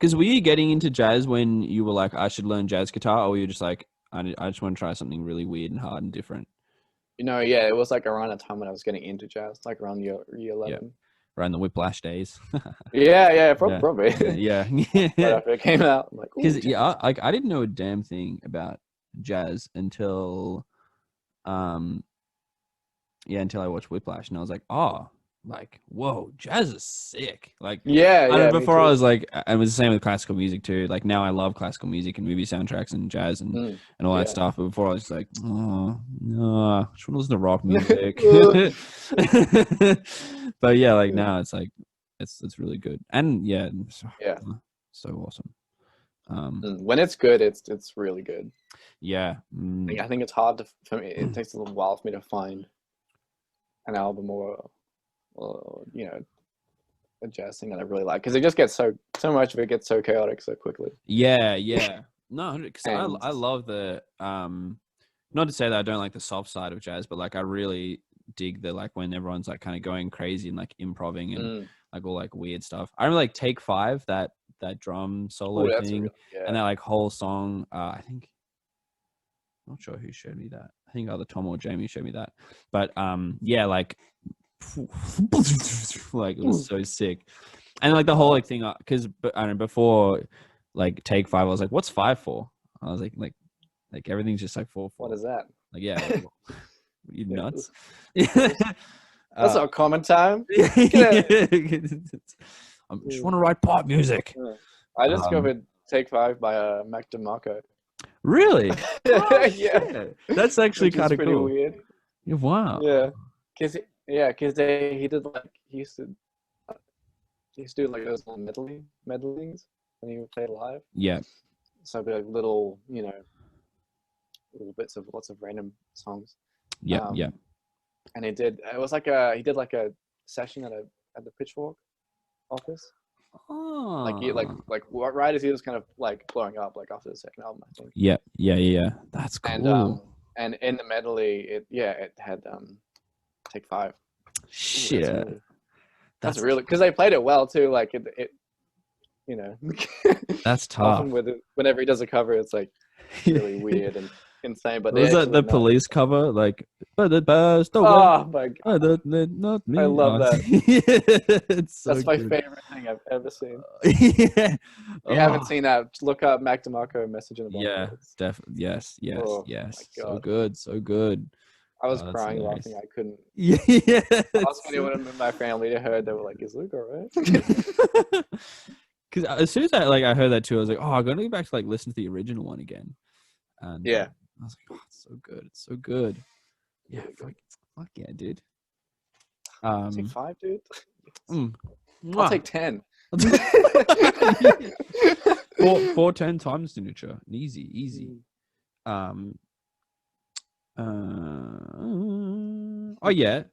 because were you getting into jazz when you were like, I should learn jazz guitar, or were you just like, I just want to try something really weird and hard and different? It was like around a time when I was getting into jazz, like around year 11. Around the Whiplash days. Probably. Right after it came out, I'm like, because I didn't know a damn thing about jazz until I watched Whiplash, and I was like, oh, like, whoa, jazz is sick. Like, Yeah, I yeah. know before I was like, and it was the same with classical music too. Like now I love classical music and movie soundtracks and jazz and all that stuff. But before I was like, oh no, I just want to listen to rock music. But yeah, like now it's like, it's really good. And yeah, so awesome. When it's good, it's really good. Yeah. I think it's hard for me. It takes a little while for me to find an album or you know, a jazz thing that I really like, because it just gets so much of it gets so chaotic so quickly. Yeah. No, because I love the not to say that I don't like the soft side of jazz, but like I really dig the like when everyone's like kind of going crazy and like improving and like all like weird stuff. I remember like Take 5, that drum solo thing, and that like whole song. I think, not sure who showed me that. I think either Tom or Jamie showed me that. But yeah, like like it was so sick. And like the whole like thing, because I don't know, before like Take 5, I was like, what's 5 for? I was like everything's just like 4/4. What is that? Like, yeah, like, you nuts? That's not common time. I just want to write pop music. I discovered Take 5 by Mac DeMarco. Really? Yeah, that's actually kind of pretty cool. weird. Yeah, wow. Yeah, because he did like he used to do like those little medleyings when he would play live. Yeah. So it'd be like little, you know, little bits of lots of random songs. Yeah, yeah. And he did like a session at the Pitchfork office. Oh. Like right as he was kind of like blowing up, like after the second album, I think. Yeah. That's cool. And in the medley, it had Take 5. Shit. That's really, because they played it well too. Like it you know. That's tough. Often whenever he does a cover, it's like really weird and insane. But was that the Police cover? Like, but the best. Oh my god! Not me. I love that. It's so That's my good. favorite thing I've ever seen. Yeah. If you haven't seen that, look up Mac DeMarco Message in a Bottle. Yeah, definitely. Yes. Oh, So good. I was crying laughing. I couldn't. Yeah. Ask anyone in my family to heard. They were like, "Is Luke alright?" Because as soon as I heard that too, I was like, "Oh, I'm gonna go back to like listen to the original one again." And yeah, I was like, "Oh, it's so good! It's so good." Yeah, fuck yeah, dude. Take 5, dude. I'll Mwah. take 10. 4 10 time signature. Easy. Oh yeah,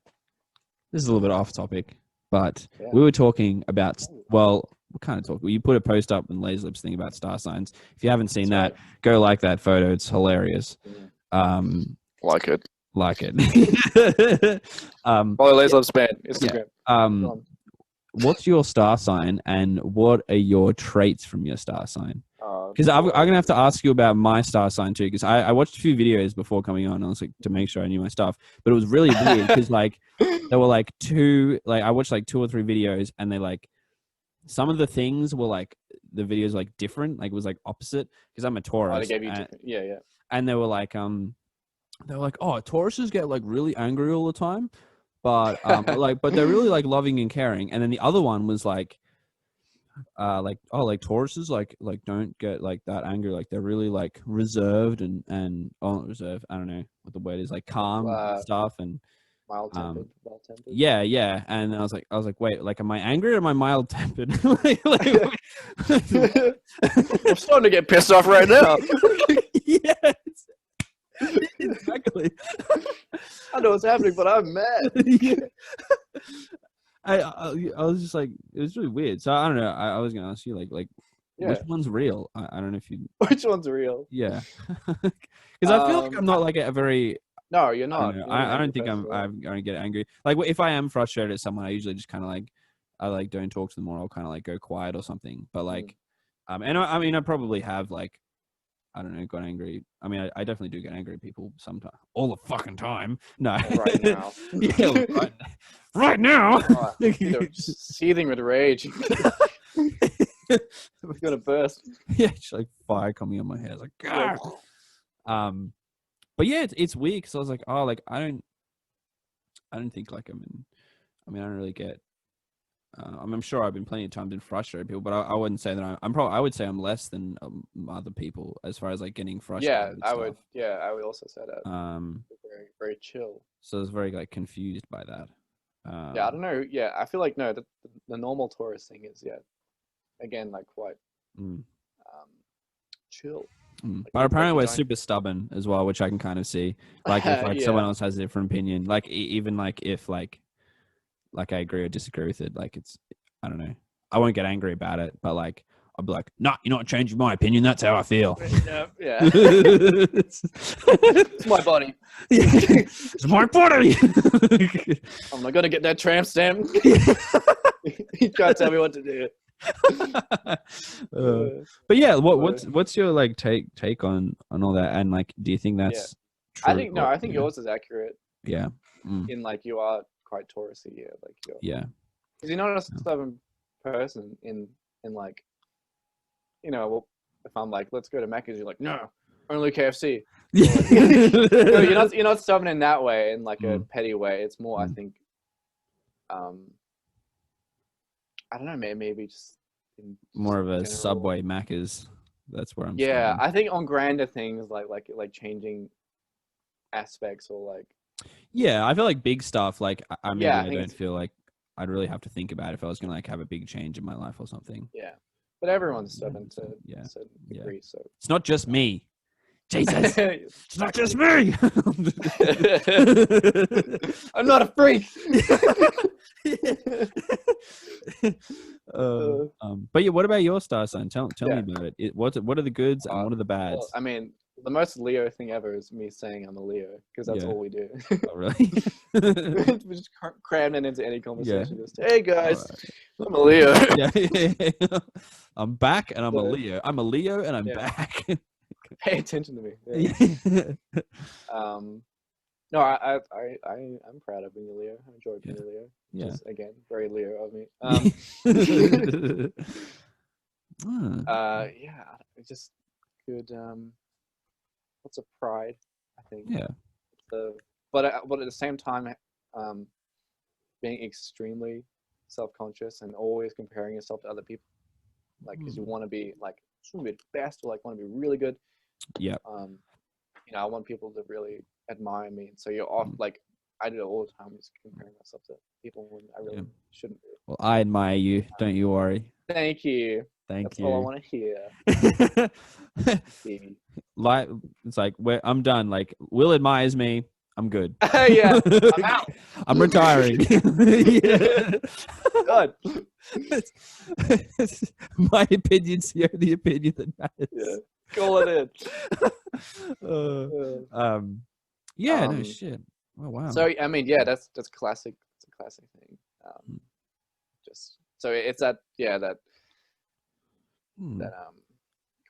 this is a little bit off topic, but we were talking about, well, we kind of talked. You put a post up in Lazerlips thing about star signs. If you haven't seen that, go like that photo. It's hilarious. Like it. Follow Lazerlips band Instagram. What's your star sign, and what are your traits from your star sign? Because I'm gonna have to ask you about my star sign too, because I watched a few videos before coming on. I was like, to make sure I knew my stuff, but it was really weird because like there were like I watched like 2 or 3 videos, and they like, some of the things were like, the videos like different, like it was like opposite, because I'm a Taurus. They gave you different, and they were like oh, Tauruses get like really angry all the time, but but they're really like loving and caring. And then the other one was like Tauruses like don't get like that angry, like they're really like reserved and not reserved, I don't know what the word is, like calm and stuff, and mild-tempered. Yeah. And I was like, wait, like, am I angry or am I mild-tempered? I'm starting to get pissed off right now. Yes. Exactly. I know what's happening, but I'm mad. Yeah. I was just like, it was really weird. So I don't know. I was gonna ask you like which one's real? I don't know if you. Which one's real? Yeah. Because I feel like I'm not like a very. No, you're not. I don't think I'm going to get angry. Like if I am frustrated at someone, I usually just kind of like, I like don't talk to them, or I'll kind of like go quiet or something. But like, and I mean, I probably have like, I don't know, got angry. I mean, I definitely do get angry at people sometimes. All the fucking time. No. Right now. Yeah, right now. You're seething with rage. It's gonna burst. Yeah, it's like fire coming on my hair. I was like, God. But yeah, it's weird because I was like, oh, like I don't think like I'm in. I mean, I don't really get. I'm sure I've been plenty of times been frustrated people, but I wouldn't say that I'm probably. I would say I'm less than other people as far as like getting frustrated. Yeah, with I stuff. would. Yeah, I would also say that. Very, very chill. So I was very like confused by that. Yeah, I don't know. Yeah, I feel like no, the normal tourist thing is again like quite chill. Like, but apparently we're super stubborn as well, which I can kind of see. Like if like someone else has a different opinion, like even like if like I agree or disagree with it, like it's I don't know. I won't get angry about it, but like I'll be like, nah, you're not changing my opinion. That's how I feel. Yeah. It's my body. It's my body. I'm not gonna get that tramp stamp. You can't tell me what to do. But yeah, what's your like take on all that? And like, do you think that's true? I think I think yours is accurate. Yeah. In like you are quite touristy, like because you're not a stubborn person in like, you know, well, if I'm like, let's go to Macca's, you're like, no, only KFC. Like, no, you're not stubborn in that way, in like a petty way. It's more, I think, I don't know, maybe just more of a general, Subway Macca's. That's where I'm. Yeah, stubborn. I think on grander things like changing aspects or like. Yeah, I feel like big stuff. Like I don't feel like I'd really have to think about it if I was gonna like have a big change in my life or something. Yeah, but everyone's stubborn to a certain degree. So it's not just me. Jesus, it's not just me. I'm not a freak. But yeah, what about your star sign? Tell me about it. What are the goods and what are the bads? Well, I mean, the most Leo thing ever is me saying I'm a Leo because that's all we do. Oh, really? We just cram it into any conversation. Just, hey guys, I'm a Leo. I'm back and I'm a Leo. I'm a Leo and I'm back. Pay attention to me. No, I'm proud of being a Leo. I enjoy being a Leo. Which is, again, very Leo of me. It's just good. Lots of pride, I think. Yeah. But at the same time, being extremely self-conscious and always comparing yourself to other people, like because you want to be like the best or like want to be really good. Yeah. You know, I want people to really admire me, and so you're off. Like I do it all the time, just comparing myself to people when I really shouldn't be. Well, I admire you. Don't you worry. Thank you. That's all I want to hear. Like it's like I'm done. Like Will admires me. I'm good. Yeah, I'm out. I'm retiring. God. My opinion's the only opinion that matters. Yeah. Call it in. No shit. Oh wow. So I mean, yeah, that's classic. It's a classic thing. Just so it's that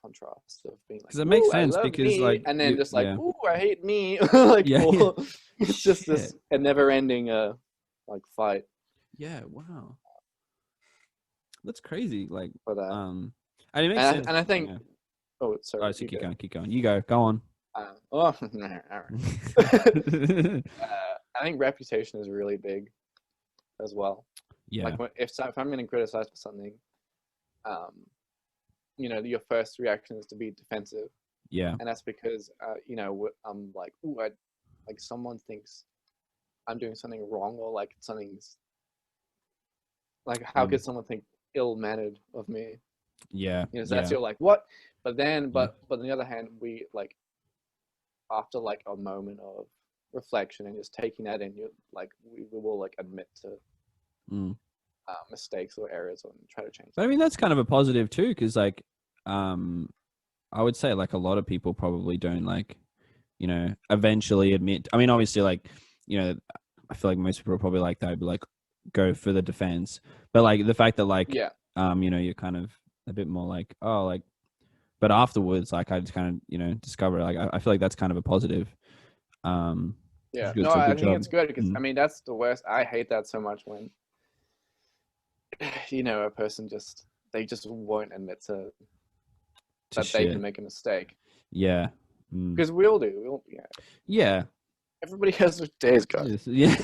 contrast of being like, because it makes sense because me, like and then just like, ooh, I hate me. Like it's just this a never-ending like fight. Yeah. Wow. That's crazy. Like, for that. And it makes sense. And I think. Oh, sorry. Oh, so keep going. You go on. All right. I think reputation is really big, as well. Yeah. Like if I'm getting criticized for something, you know, your first reaction is to be defensive. Yeah. And that's because you know, I'm like, ooh, like someone thinks I'm doing something wrong, or like something's like, how could someone think ill-mannered of me? Yeah. You know, so that's you're like, what? But then, but on the other hand, we like, after like a moment of reflection and just taking that in, you like, we will like admit to mistakes or errors and try to change. But I mean, that's kind of a positive too, because like, I would say like a lot of people probably don't like, you know, eventually admit. I mean, obviously, like, you know, I feel like most people are probably like that, but like go for the defense. But like the fact that like, you know, you're kind of a bit more like, oh, like, but afterwards, like I just kind of, you know, discover like I feel like that's kind of a positive. Yeah, no, I think it's good because I mean that's the worst. I hate that so much when, you know, a person they just won't admit that they can make a mistake. Yeah, because we all do. Yeah. Everybody has their days, guys. Yeah.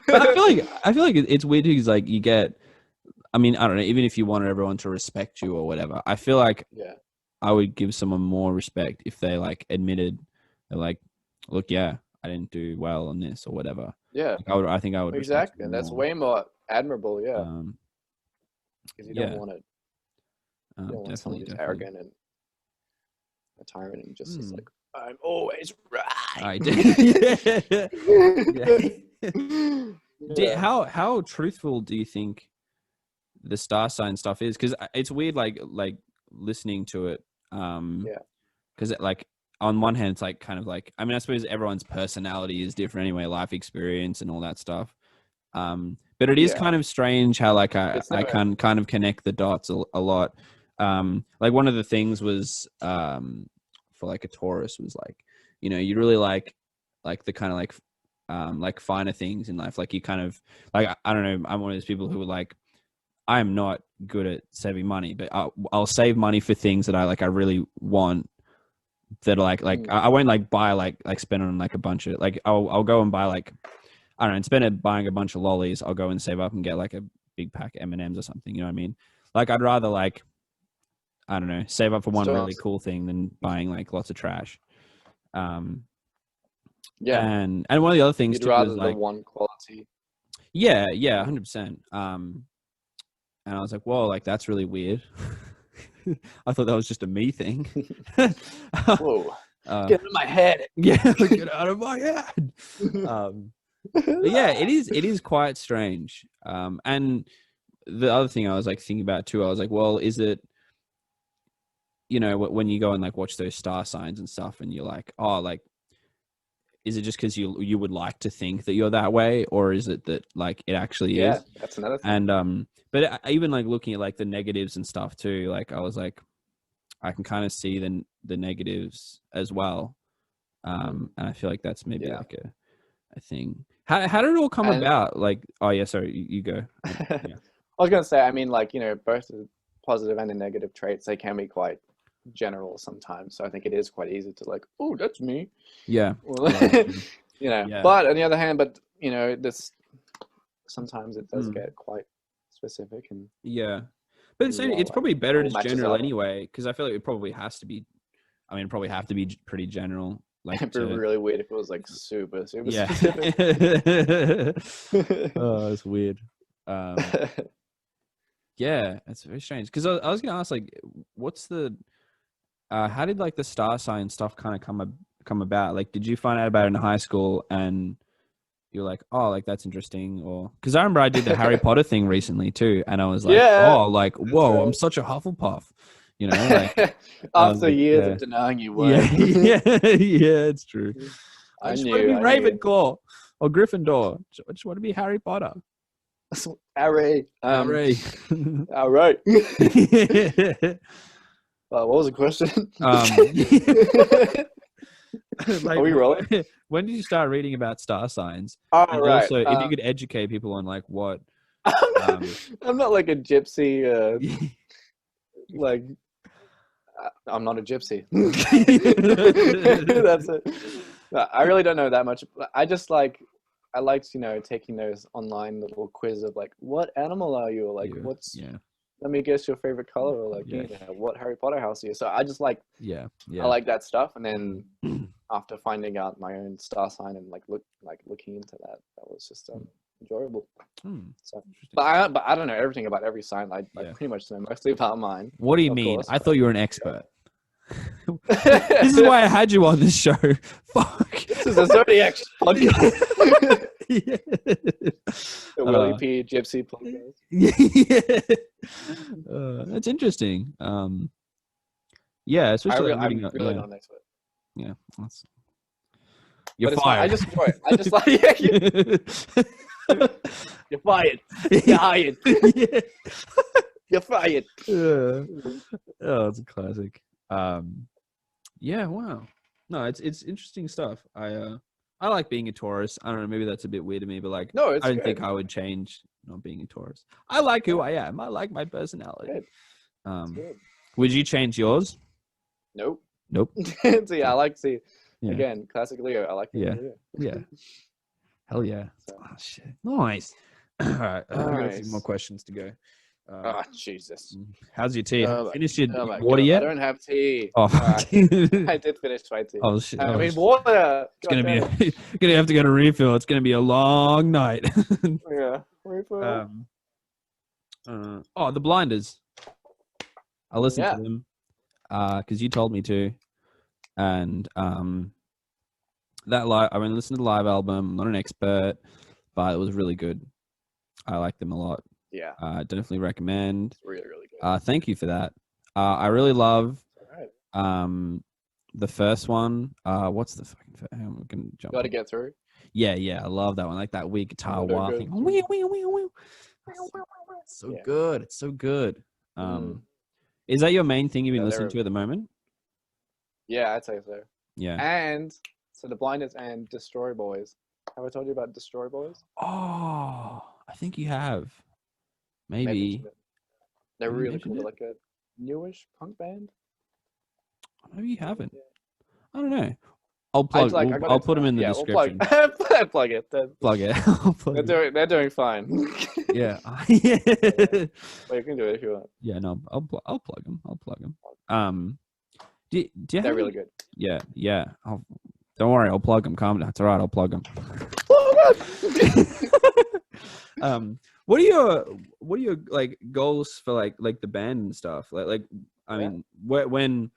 But I feel like it's weird because like you get, I mean, I don't know, even if you wanted everyone to respect you or whatever, I feel like I would give someone more respect if they like admitted, they're like, look, yeah, I didn't do well on this or whatever. Yeah. Like, I think I would exactly, and that's way more admirable. Yeah. Because you don't want to. You don't want someone who's arrogant and a tyrant and just is like, I'm always right. How truthful do you think the star sign stuff is? Because it's weird, like listening to it. Because like on one hand, it's like kind of like, I mean, I suppose everyone's personality is different anyway, life experience and all that stuff. But it is kind of strange how like I can kind of connect the dots a lot. Like one of the things was for like a Taurus was like, you know, you really like the kind of like finer things in life. Like you kind of like, I don't know, I'm one of those people who are like, I'm not good at saving money, but I'll save money for things that I really want, that are like I won't like buy like spend on like a bunch of like I'll go and buy like, I don't know, instead of buying a bunch of lollies, I'll go and save up and get like a big pack of M&Ms or something, you know what I mean? Like I'd rather like, I don't know, save up for one really cool thing than buying like lots of trash. And one of the other things too was like the one quality. Yeah, 100%. And I was like, whoa, like that's really weird. I thought that was just a me thing. Whoa. Get out of my head. Yeah, get out of my head. But yeah, it is quite strange. And the other thing I was like thinking about too, I was like, well, is it, you know, when you go and like watch those star signs and stuff and you're like, oh, like, is it just because you would like to think that you're that way, or is it that like it actually is? Yeah, that's another thing. And but even like looking at like the negatives and stuff too, like I was like, I can kind of see the negatives as well. And I feel like that's maybe like a thing. How did it all come about? Like, oh yeah, sorry, you go. Yeah. I was gonna say, I mean, like, you know, both the positive and the negative traits, they can be quite general sometimes. So I think it is quite easy to like, oh, that's me. Yeah. Well, you know. Yeah. But on the other hand, you know, this sometimes it does get quite specific and but it's probably better as general anyway, because I feel like it probably has to be. I mean, probably have to be pretty general. Like, it'd be really weird if it was like super specific. Oh, it's weird. Yeah, that's very strange. Because I was gonna ask, like, what's the how did like the star sign stuff kind of come about? Like, did you find out about it in high school and you're like, oh, like that's interesting? Or because I remember I did the Harry Potter thing recently too, and I was like, oh, like whoa, I'm such a Hufflepuff, you know? Like, after years of denying you were. Yeah, it's true. I just want to be Ravenclaw or Gryffindor. I just want to be Harry Potter. Harry. Harry. All right. What was the question? Like, are we rolling? When did you start reading about star signs? Oh, and right. Also, if you could educate people on like what. I'm not like a gypsy. Like, I'm not a gypsy. That's it. I really don't know that much. I just like. I liked, you know, taking those online little quiz of like, what animal are you? Or like, let me guess your favorite color, or like, you know, what Harry Potter house are you? So I just like, I like that stuff. And then after finding out my own star sign and looking into that, that was just enjoyable. So, but I don't know everything about every sign. I pretty much know mostly about mine. What do you mean? Course, I thought you were an expert. This is why I had you on this show. Fuck. This is a Zodiac podcast. The Willie P. Gypsy podcast. That's interesting. Especially I'm really not an expert. Yeah, you're fired. I just enjoy it. I just like you're fired. You're hired. You're fired. Oh, it's a classic. Wow. No, it's interesting stuff. I like being a Taurus. I don't know, maybe that's a bit weird to me, but like, no, I don't think I would change not being a Taurus. I like who I am. I like my personality. Good. Would you change yours? Nope. Nope. So yeah, I like to see Again, classic Leo. I like it. Yeah. Yeah. Hell yeah. So. Oh, shit. Nice. All right. I got a few more Nice. questions to go. Oh, Jesus. How's your tea? Oh, Finished your oh my water God. yet? I don't have tea. Oh, I did finish my tea. oh shit. I Oh, mean, shit. water. It's gonna be gonna have to go to refill. It's gonna be a long night. Yeah. Refill. The Blinders. I listened Yeah. to them because you told me to, and that live. I mean, listened to the live album. I'm not an expert, but it was really good. I like them a lot. Yeah. Definitely recommend. It's really, really good. Thank you for that. I really love All right. the first one. What's the fucking? Hang on, I'm gonna jump. Gotta get through. Yeah, I love that one. I like that weird guitar wah thing. So good. It's so good. Is that your main thing you've been listening to at the moment? Yeah, I'd say so. Yeah. And so the Blinders and Destroy Boys. Have I told you about Destroy Boys? Oh, I think you have. Maybe. Mentioned it. They're Have you really cool. mentioned They're like a newish punk band. Maybe you haven't. Yeah. I don't know. I'll plug. I'll put them in the description. We'll plug it. Plug it. They're doing fine. Yeah. Well, you can do it if you want. Yeah. No. I'll plug them. Do you They're have really good. Yeah. Don't worry. I'll plug them. Calm down. It's all right. I'll plug them. What are your like goals for like the band and stuff? Like I mean, when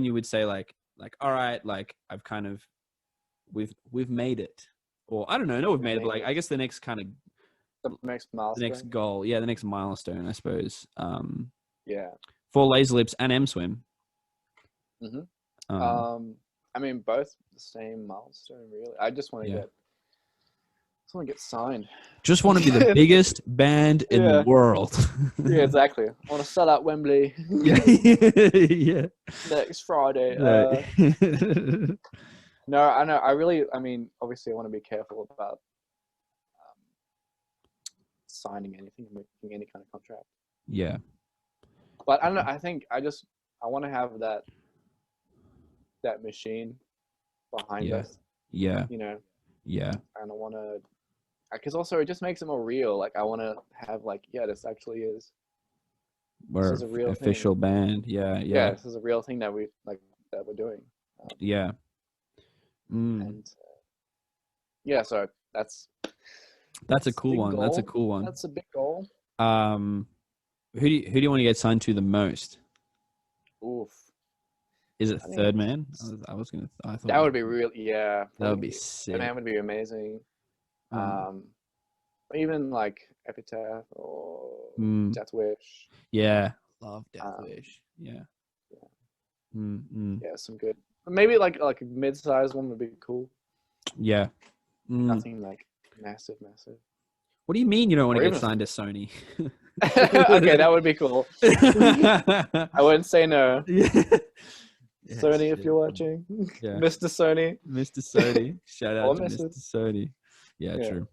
you would say like all right, like I've kind of we've made it, or I don't know, no, we've made it, but like I guess the next kind of the next milestone. the next goal, the next milestone, I suppose. Yeah. For Lazerlips and M-Swim. I mean, both the same milestone, really. I just want to get signed. Just want to be the biggest band in the world. Yeah, exactly. I want to sell out Wembley. Yeah. Next Friday. No, I know. I mean, obviously, I want to be careful about signing anything, making any kind of contract. Yeah. But I don't know. I think I want to have that machine behind us. Yeah. You know. Yeah. And I want to, because also it just makes it more real. Like I want to have like, this actually is. We're this is a real official thing. Band. Yeah. This is a real thing that that we're doing. Yeah. And so that's a cool one. Goal. That's a cool one. That's a big goal. Who do you want to get signed to the most? Oof. Is it Third Man? I thought that would be real. Yeah. That would be sick. That would be amazing. Even like Epitaph or Deathwish. Yeah. Love Deathwish. Yeah. Yeah, some good. Maybe like a mid-sized one would be cool. Yeah. Nothing like massive. What do you mean you don't want to get signed to Sony? Okay, that would be cool. I wouldn't say no. Yeah. Sony, if you're watching. Yeah. Mr. Sony. Mr. Sony. Shout out to Mrs. Mr. Sony. Yeah, true.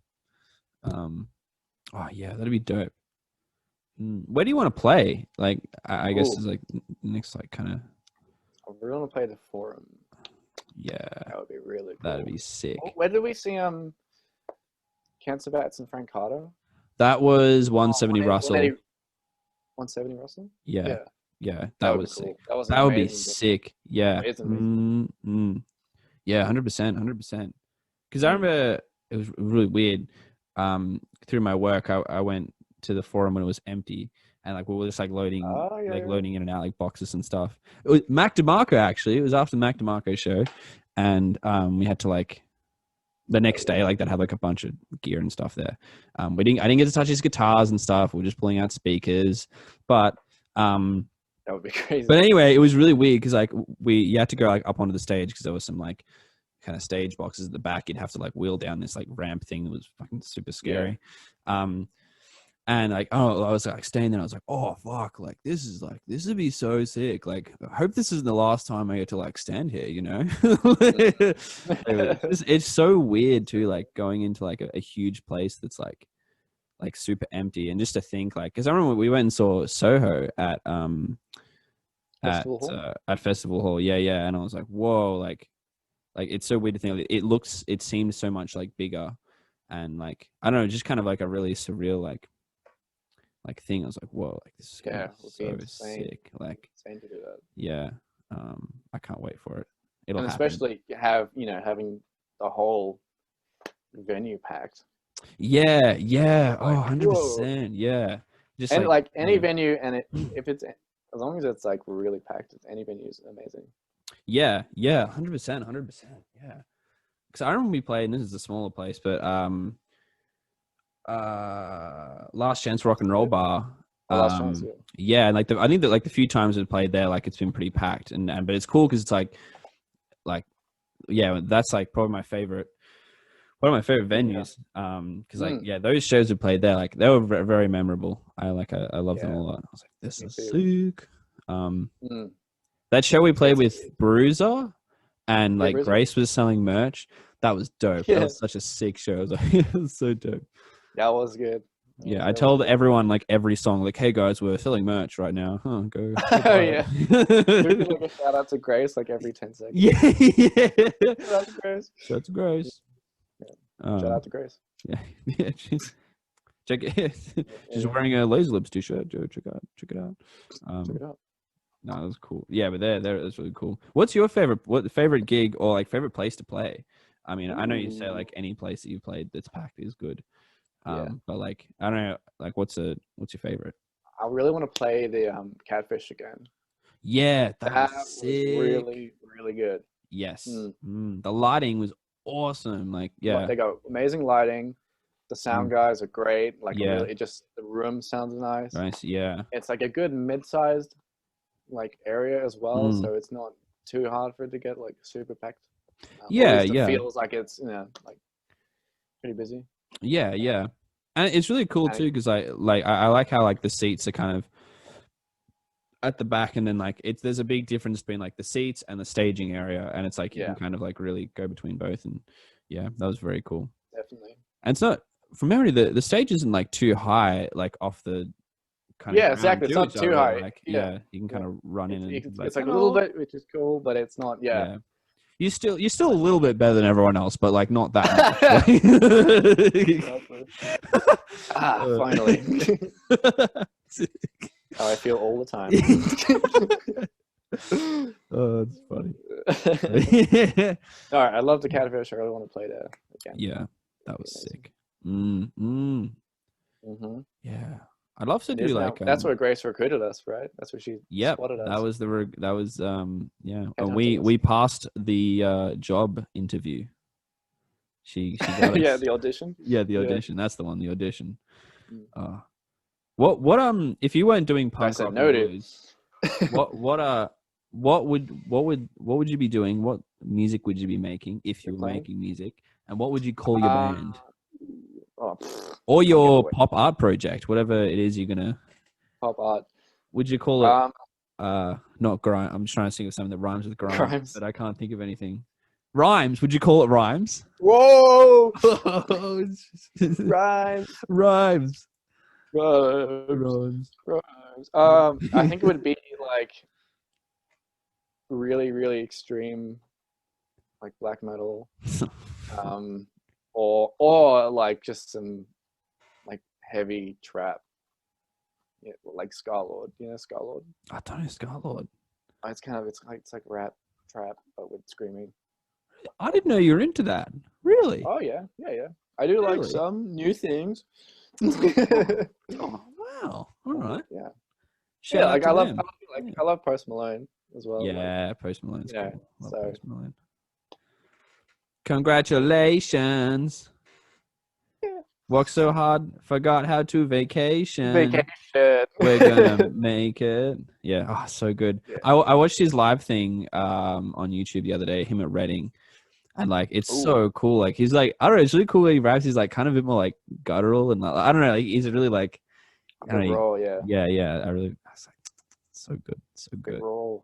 That'd be dope. Where do you want to play? Like, I guess it's like next, like kind of. I really want to play the Forum. Yeah. That would be really cool. That'd be sick. Where did we see Cancer Bats and Frank Carter? That was 170 Russell. 170 Russell? Yeah. That was cool. sick. That would be sick. Yeah. Yeah, 100%. 100%. Because I remember it was really weird. Through my work, I went to the Forum when it was empty, and like we were just like loading, loading in and out like boxes and stuff. It was Mac DeMarco actually. It was after the Mac DeMarco show, and we had to like the next day like that had like a bunch of gear and stuff there. I didn't get to touch his guitars and stuff. We were just pulling out speakers, but that would be crazy. But anyway, it was really weird because like you had to go like up onto the stage because there was some like kind of stage boxes at the back. You'd have to like wheel down this like ramp thing that was fucking super scary. And like, I was like staying there. I was like, oh fuck, like this would be so sick. Like, I hope this isn't the last time I get to like stand here, you know? It's so weird too, like going into like a huge place that's like super empty, and just to think like, because I remember we went and saw Soho at Festival Hall. Yeah, and I was like, whoa, like like it's so weird to think. It seems so much like bigger, and like I don't know, just kind of like a really surreal like thing. I was like, whoa, like this is gonna be so sick. Like insane to do that. Yeah, I can't wait for it. It'll and happen. Especially having the whole venue packed. Yeah, like, oh, 100%. Yeah, just and like any yeah. venue, and if it's as long as it's like really packed, any venue is amazing. Yeah, 100%. Yeah, because I remember we played, and this is a smaller place, but Last Chance Rock and Roll Bar. Last Chance, yeah, and like I think that like the few times we've played there, like it's been pretty packed, and but it's cool because it's like yeah, that's like probably my favorite. One of my favorite venues, because like those shows we played there, like they were very memorable. I love them a lot. I was like, this is sick. That show we played with Bruiser, and like Bruiser. Grace was selling merch. That was dope. That was such a sick show. It was so dope. That was good. Yeah, I told everyone like every song, like, "Hey guys, we're selling merch right now. Huh, go." Oh yeah. Like a shout out to Grace like every 10 seconds. Yeah. Shout out to Grace. Shout out to Grace. Shout out to Grace. Yeah, she's check it. She's wearing a Lazerlips t-shirt. Joe, check it out. Check it out. No, that was cool. Yeah, but that's really cool. What's your favorite gig or like favorite place to play? I mean, I know you say like any place that you played that's packed is good. But like I don't know, like what's your favorite? I really want to play the Catfish again. Yeah, that was sick. Really, really good. Yes. The lighting was awesome. Like, yeah, they got amazing lighting. The sound guys are great. Like, really, the room sounds nice. Nice, yeah. It's like a good mid-sized like area as well, so it's not too hard for it to get like super packed. It feels like it's like pretty busy. Yeah, and it's really cool too because I like how like the seats are kind of at the back, and then like there's a big difference between like the seats and the staging area, and it's like you can kind of like really go between both, and yeah, that was very cool. Definitely. And it's not, from memory, the stage isn't like too high, like off the kind of exactly. It's not too high. Like, you can kind of run in, and it's like a little bit, which is cool, but it's not. Yeah. You're still a little bit better than everyone else, but like not that much. Finally. How I feel all the time. Oh, that's funny. All right, I love the Catfish. I really want to play there again. Yeah, that was sick. Yeah, I'd love to do like. That's where Grace recruited us, right? That's where she spotted us. That was yeah. And we passed the job interview. She got us. The audition. Yeah, the audition. That's the one. The audition. What if you weren't doing punk rock and blues, what would you be doing? What music would you be making if you were making music? And what would you call your band? Or your pop art project, whatever it is you're gonna pop art. Would you call it not grime? I'm just trying to think of something that rhymes with grime, but I can't think of anything. Rhymes. Would you call it rhymes? Whoa! Rhymes. I think it would be like really, really extreme, like black metal, or like just some like heavy trap, like Scarlord. You know Scarlord? I don't know Scarlord. It's like rap trap, but with screaming. I didn't know you were into that. Really? Oh yeah. I do like some new things. Oh wow! All right. Yeah. Like I love Post Malone as well. Yeah, Post Malone's cool. Love so. Post Malone. Congratulations. Yeah. Worked so hard, forgot how to vacation. We're gonna make it. Yeah. Oh, so good. Yeah. I watched his live thing on YouTube the other day. Him at Reading. And like it's so cool. Like he's like, I don't know, it's really cool when he raps. He's like kind of a bit more like guttural and I don't know. Like, he's really like, yeah. I was like, so good. Raw.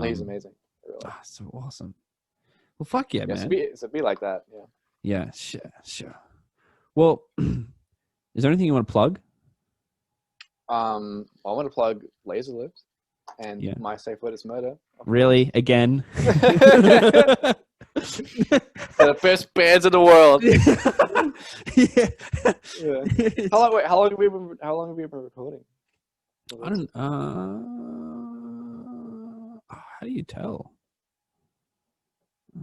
He's amazing. Really. So awesome. Well, fuck yeah, man. So be like that. Yeah. Yeah, sure. Well, is there anything you want to plug? I want to plug Lazerlips and my safe word is murder. Really? Again? They're the best bands in the world. Yeah. How long have we been recording? I don't. How do you tell? I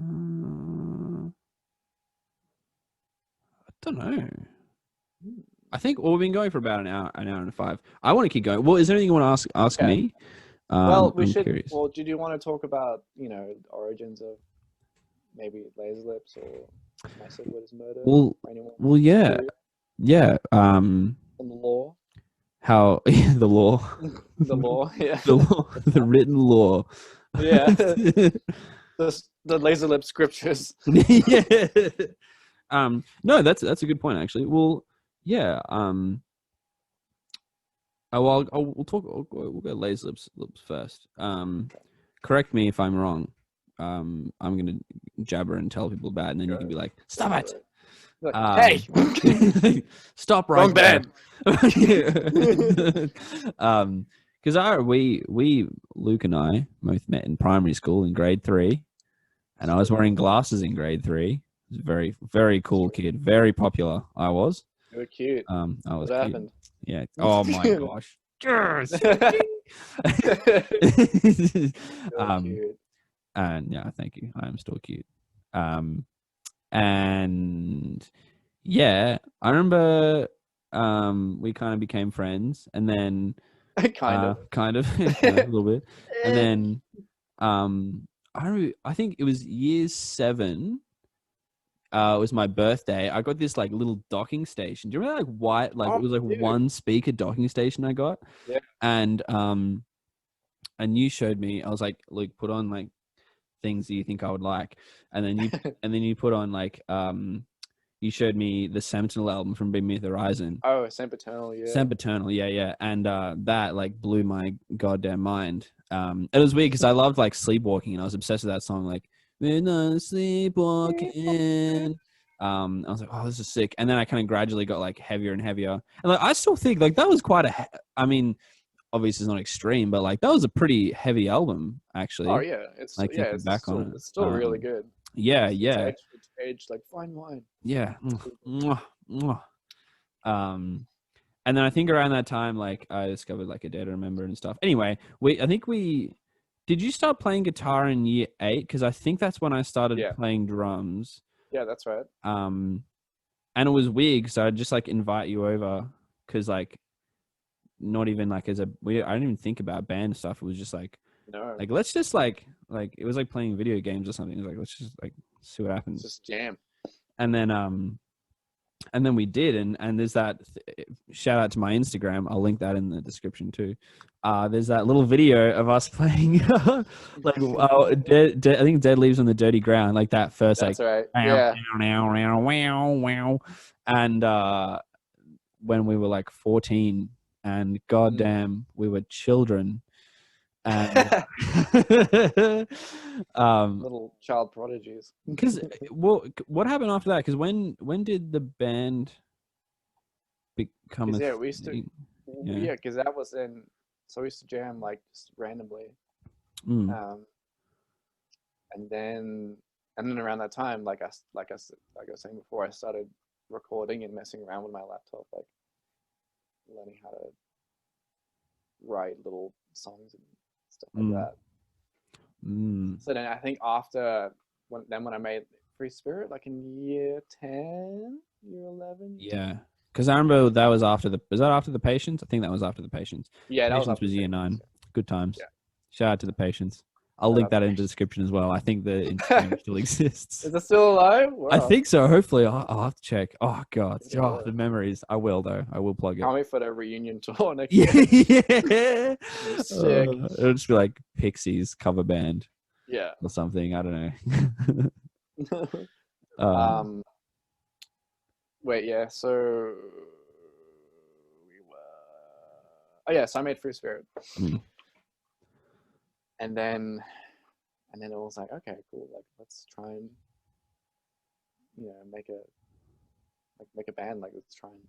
don't know. I think we've been going for about an hour and 5. I want to keep going. Well, is there anything you want to ask me? Well, we I'm should. curious. Well, did you want to talk about origins of maybe Lazerlips or My Silhouette Murder? Well, yeah, yeah. And the law. How the law? The law, yeah. The law, the written law. Yeah. The Lazerlips scriptures. Yeah. No, that's a good point actually. Well, yeah. We'll go Lazerlips first. Correct me if I'm wrong. I'm gonna jabber and tell people about it, and then you can be like, "Stop it! Hey, stop right wrong there." band. Because we Luke and I both met in primary school in grade 3, and I was wearing glasses in grade 3. He was a very, very cool kid, very popular. I was. You were cute. I was. What cute. happened? Yeah. Oh my gosh. Cute. And yeah, thank you. I am still cute. And yeah, I remember we kind of became friends, and then kind of a little bit, and then I think it was year 7. It was my birthday. I got this like little docking station. Do you remember white? It was dude. one speaker docking station I got. Yeah. And you showed me. I was like, Luke, put on things that you think I would like, and then you put on you showed me the Sentinel album from Bring Me the Horizon. Oh, Sempiternal, yeah. Sempiternal, yeah. And that blew my goddamn mind. It was weird because I loved Sleepwalking, and I was obsessed with that song. When I'm sleepwalking. I was like, oh, this is sick. And then I kind of gradually got heavier and heavier. And I still think that was quite I mean, obviously it's not extreme, but that was a pretty heavy album actually. Oh yeah, it's still really good. Yeah. It's aged like fine wine. Yeah. And then I think around that time, I discovered A Day to Remember and stuff. Anyway, did you start playing guitar in year 8? Because I think that's when I started playing drums. Yeah, that's right. And it was weird because I'd just invite you over because not even I didn't even think about band stuff. It was just no, let's just it was playing video games or something. It was let's just see what happens. Just jam. And then we did, and there's that shout out to my Instagram. I'll link that in the description too. There's that little video of us playing I think Dead Leaves on the Dirty Ground, that first That's right. Yeah. Wow. And when we were 14, and goddamn, we were children. And little child prodigies. Because what happened after that? Because when did the band become a we used to because that was in, so we used to jam just randomly. And then around that time, like I was saying before, I started recording and messing around with my laptop, learning how to write little songs and stuff like that. So then I think after when I made Free Spirit, in year 10, year 11. Yeah, because I remember that was after was that after the Patience? I think that was after the Patience. Yeah, that Patience was year 9. Good times. Yeah. Shout out to the Patience. I'll link that in the description as well. I think the Instagram still exists. Is it still alive? Wow. I think so. Hopefully, I'll have to check. Oh god, the memories. I will though. I will plug it. Can't wait for the reunion tour next year. Yeah. Sick. It'll just be Pixies cover band. Yeah. Or something. I don't know. Wait, yeah. So we were. Oh yeah. So I made Free Spirit. And then it was okay, cool. Let's try and make a band. Let's try and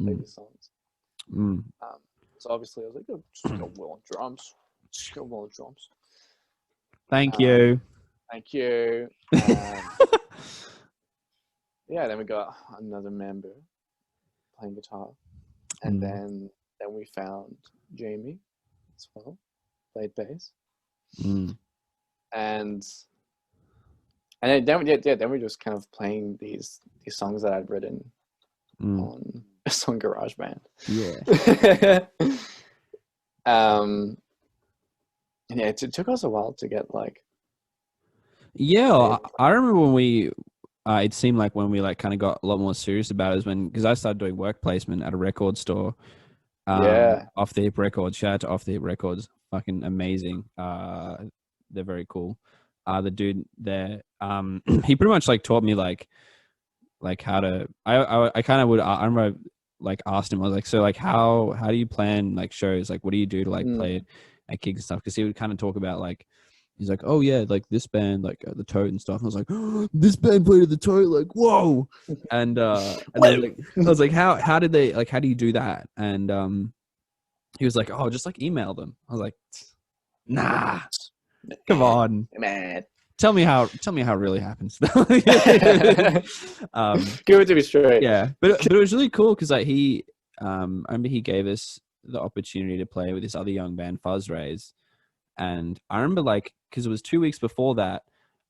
play these songs. So obviously I was just go well on drums. Just go well on drums. Thank you. Thank you. Yeah, then we got another member playing guitar, and then we found Jamie as well, played bass, and then we just kind of playing these songs that I'd written on GarageBand. Yeah. And yeah, it took us a while to get like. Yeah, I remember when we. It seemed like when we like kind of got a lot more serious about it is because I started doing work placement at a record store. Off the Hip Records. Shout out to Off the Hip Records. Fucking amazing. They're very cool. The dude there, he pretty much like taught me like how to. I kind of would. I remember like asked him. I was like, so like how do you plan like shows? Like what do you do to like play at gigs and stuff? Because he would kind of talk about like. He's like, oh yeah, like this band, like the Tote and stuff. And I was like, oh, this band played at the Tote, like whoa. And then like, I was like, how did they like? How do you do that? And he was like, oh, just like email them. I was like, nah, come on, man. Tell me how it really happens. Give it to me straight. Yeah, but it was really cool because like I remember he gave us the opportunity to play with this other young band, Fuzz Rays. And I remember like, because it was 2 weeks before that,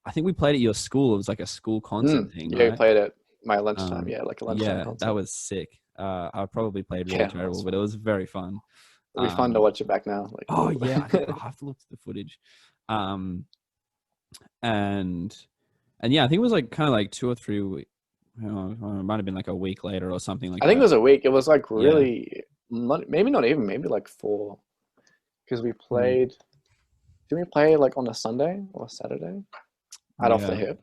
I think we played at your school. It was like a school concert thing. Yeah, right? we played at my lunchtime. Yeah, like a lunchtime concert. That was sick. I probably played really terrible, but it was very fun. It'll be fun to watch it back now. Like, oh yeah, I have to look at the footage. And yeah, I think it was like kind of like 2 or 3 weeks. It might have been like a week later or something like that. I think it was a week. It was like really, maybe not even, maybe like 4. Because we played, did we play like on a Sunday or a Saturday? Off the Hip.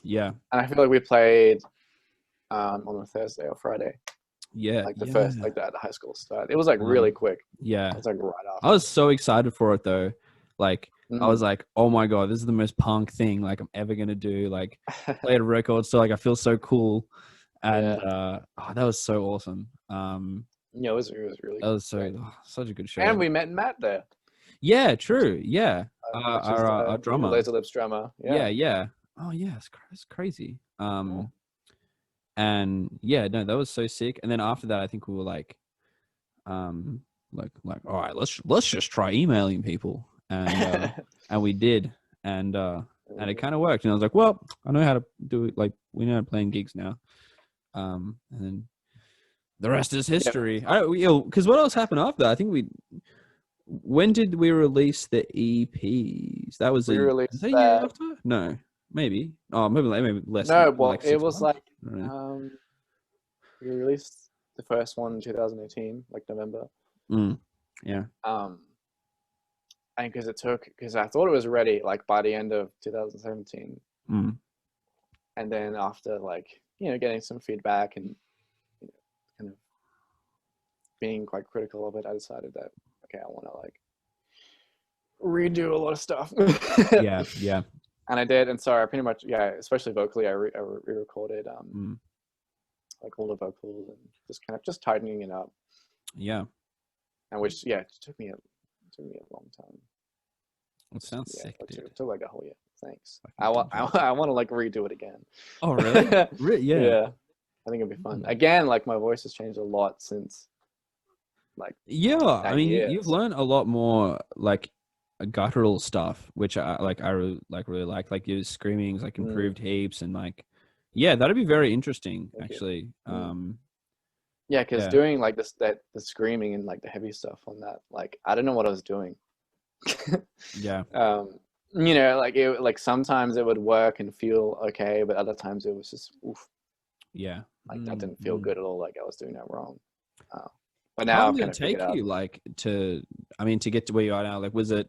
Yeah. And I feel like we played on a Thursday or Friday. Yeah. Like the first, like that high school start. It was like really quick. Yeah. It was like right after. I was so excited for it though. Like, I was like, oh my God, this is the most punk thing like I'm ever going to do. Like, play at a record store. Like, I feel so cool. And that was so awesome. Yeah, it was really. That was such a good show. And we met Matt there. Yeah, true. Yeah, our drummer, Lazerlips drummer. Yeah. Oh yeah, it's crazy. And yeah, no, that was so sick. And then after that, I think we were like all right, let's just try emailing people, and and we did, and it kind of worked. And I was like, well, I know how to do it. Like, we know how to play in gigs now. And then the rest is history. Because what else happened after that? I think when did we release the EPs? That was a year after? No, maybe. Oh, maybe less. No, well, like it was months? Like we released the first one in 2018, like November. Yeah. And because I thought it was ready like by the end of 2017. And then after like getting some feedback and kind of being quite critical of it, I decided that okay, I want to like redo a lot of stuff. yeah. And I did, and so I pretty much especially vocally, I re-recorded like all the vocals and just tightening it up. Yeah. And which it took me a long time. It sounds sick, dude. It took like a whole year. Thanks. I want to like redo it again. Oh really? Yeah. Yeah. I think it'd be fun. Again, like my voice has changed a lot since like I mean years. You've learned a lot more like guttural stuff, which I really like. Like your screaming's like improved heaps, and like that'd be very interesting actually. Because doing like the screaming and like the heavy stuff on that, like I don't know what I was doing. Like it, like sometimes it would work and feel okay, but other times it was just oof. Yeah. Like that didn't feel good at all. Like I was doing that wrong. But now how did it take you like to get to where you are now? Like, was it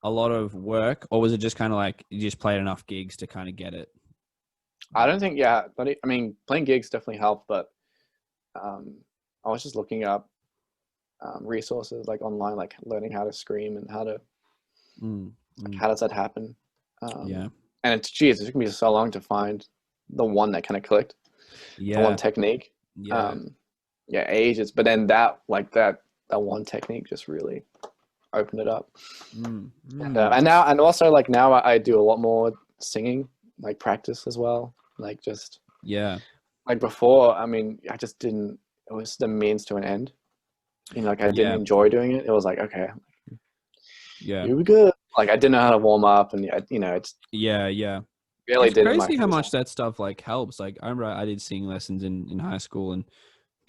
a lot of work, or was it just kind of like you just played enough gigs to kind of get it? I don't think, but I mean, playing gigs definitely helped, but I was just looking up resources like online, like learning how to scream and how to, like, how does that happen? And it took me so long to find the one that kind of clicked, the one technique. Ages. But then that one technique just really opened it up. Mm. And also like now I do a lot more singing, like practice as well. Like just like before, I mean, I just didn't. It was the means to an end. You know, like I didn't enjoy doing it. It was like, okay, here we go. Like I didn't know how to warm up, and you know, it's really it's did. Crazy how much that stuff like helps. Like I remember I did singing lessons in high school, and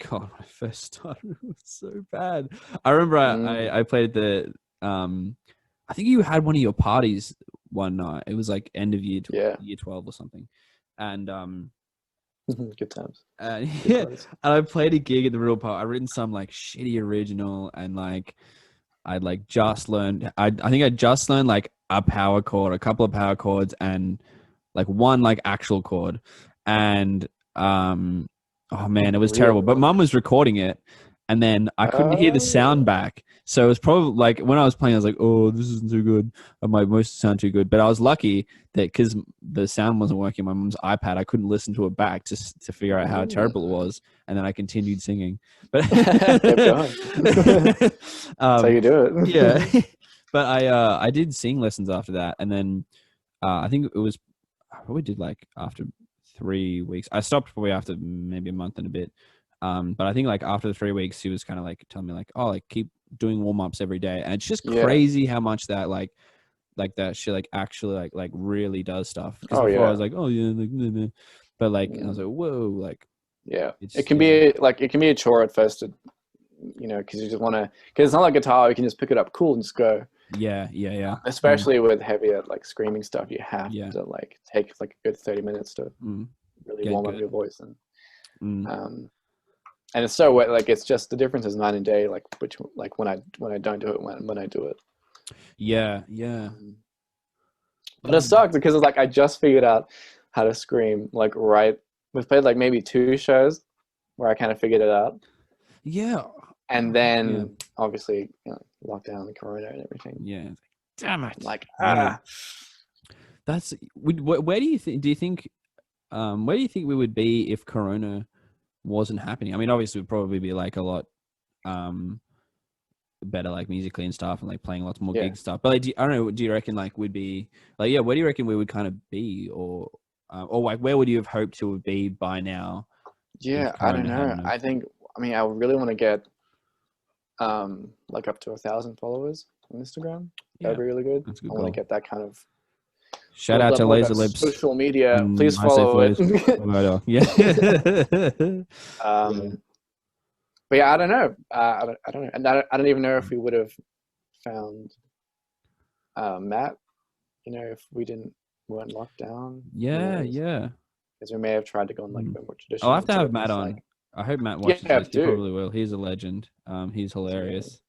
God, when I first started, it was so bad. I remember I played the I think you had one of your parties one night. It was like end of year 12 or something, and good times. And I played a gig at the Real Pub. I'd written some like shitty original, and like I'd like just learned. I think I just learned like a power chord, a couple of power chords, and like one like actual chord, and oh man, it was terrible. But Mum was recording it, and then I couldn't hear the sound back. So it was probably like when I was playing, I was like, "Oh, this isn't too good. I might most sound too good." But I was lucky that because the sound wasn't working on my mum's iPad, I couldn't listen to it back to figure out how terrible it was, and then I continued singing. But kept going. That's how you do it. Yeah. But I did sing lessons after that, and then I think it was I probably did like after 3 weeks. I stopped probably after maybe a month and a bit. But I think like after the 3 weeks, he was kind of like telling me like, oh, like keep doing warm ups every day, and it's just crazy how much that like that shit like actually like really does stuff. Because before I was like, oh yeah, like, nah. But like I was like, whoa, like it can be like it can be a chore at first, to, you know, because you just want to. Because it's not like guitar, you can just pick it up cool and just go. Yeah. Especially with heavier like screaming stuff, you have to like take like a good 30 minutes to really warm up your voice and it's so like it's just the difference is night and day, like which like when I don't do it when I do it. But it sucks because it's like I just figured out how to scream like we've played like maybe 2 shows where I kind of figured it out. And then obviously, you know, lockdown and corona and everything. Damn it. Like that's where do you think where do you think we would be if corona wasn't happening? I mean, obviously we'd probably be like a lot better like musically and stuff, and like playing lots more gig stuff. But like, I don't know, do you reckon like we'd be like where do you reckon we would kind of be, or like where would you have hoped to be by now? I don't know. I mean I really want to get like up to 1,000 followers on Instagram. That'd be really good. I want to get that kind of shout out to Lazerlips social media. Please follow it. But yeah, I don't know. I don't know, and I don't even know if we would have found Matt. You know, if we weren't locked down. Because we may have tried to go on like a bit more traditional. I'll have to have Matt on. Like, I hope Matt watches this. He probably will. He's a legend. He's hilarious.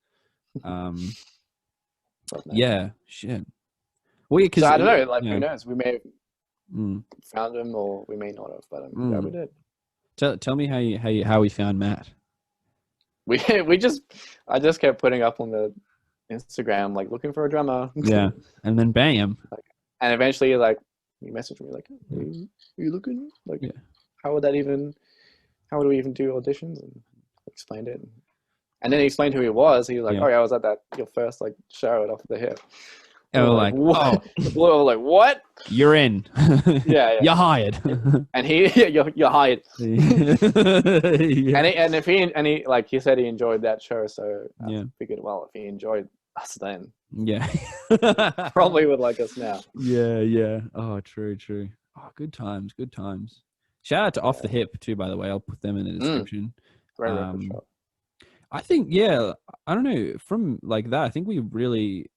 Shit. Well, so I don't know. Like, who knows? We may have found him, or we may not have. But yeah, we did. Tell me how we found Matt. I just kept putting up on the Instagram like looking for a drummer. And then bam. And eventually, like, he messaged me like, "Are you looking? Like, how would we even do auditions?" And explained it. And then he explained who he was. He was like, "Oh yeah, I was at your first like show at Off the Hip." And we're like, "What?" We're like, "What? You're in. You're hired." And you're hired. And if he like he said he enjoyed that show, so I figured, well, if he enjoyed us then, probably would like us now. Oh, true. Oh, good times. Shout out to Off the Hip too, by the way. I'll put them in the description. Great record shop. I think, I don't know, from like that, I think we really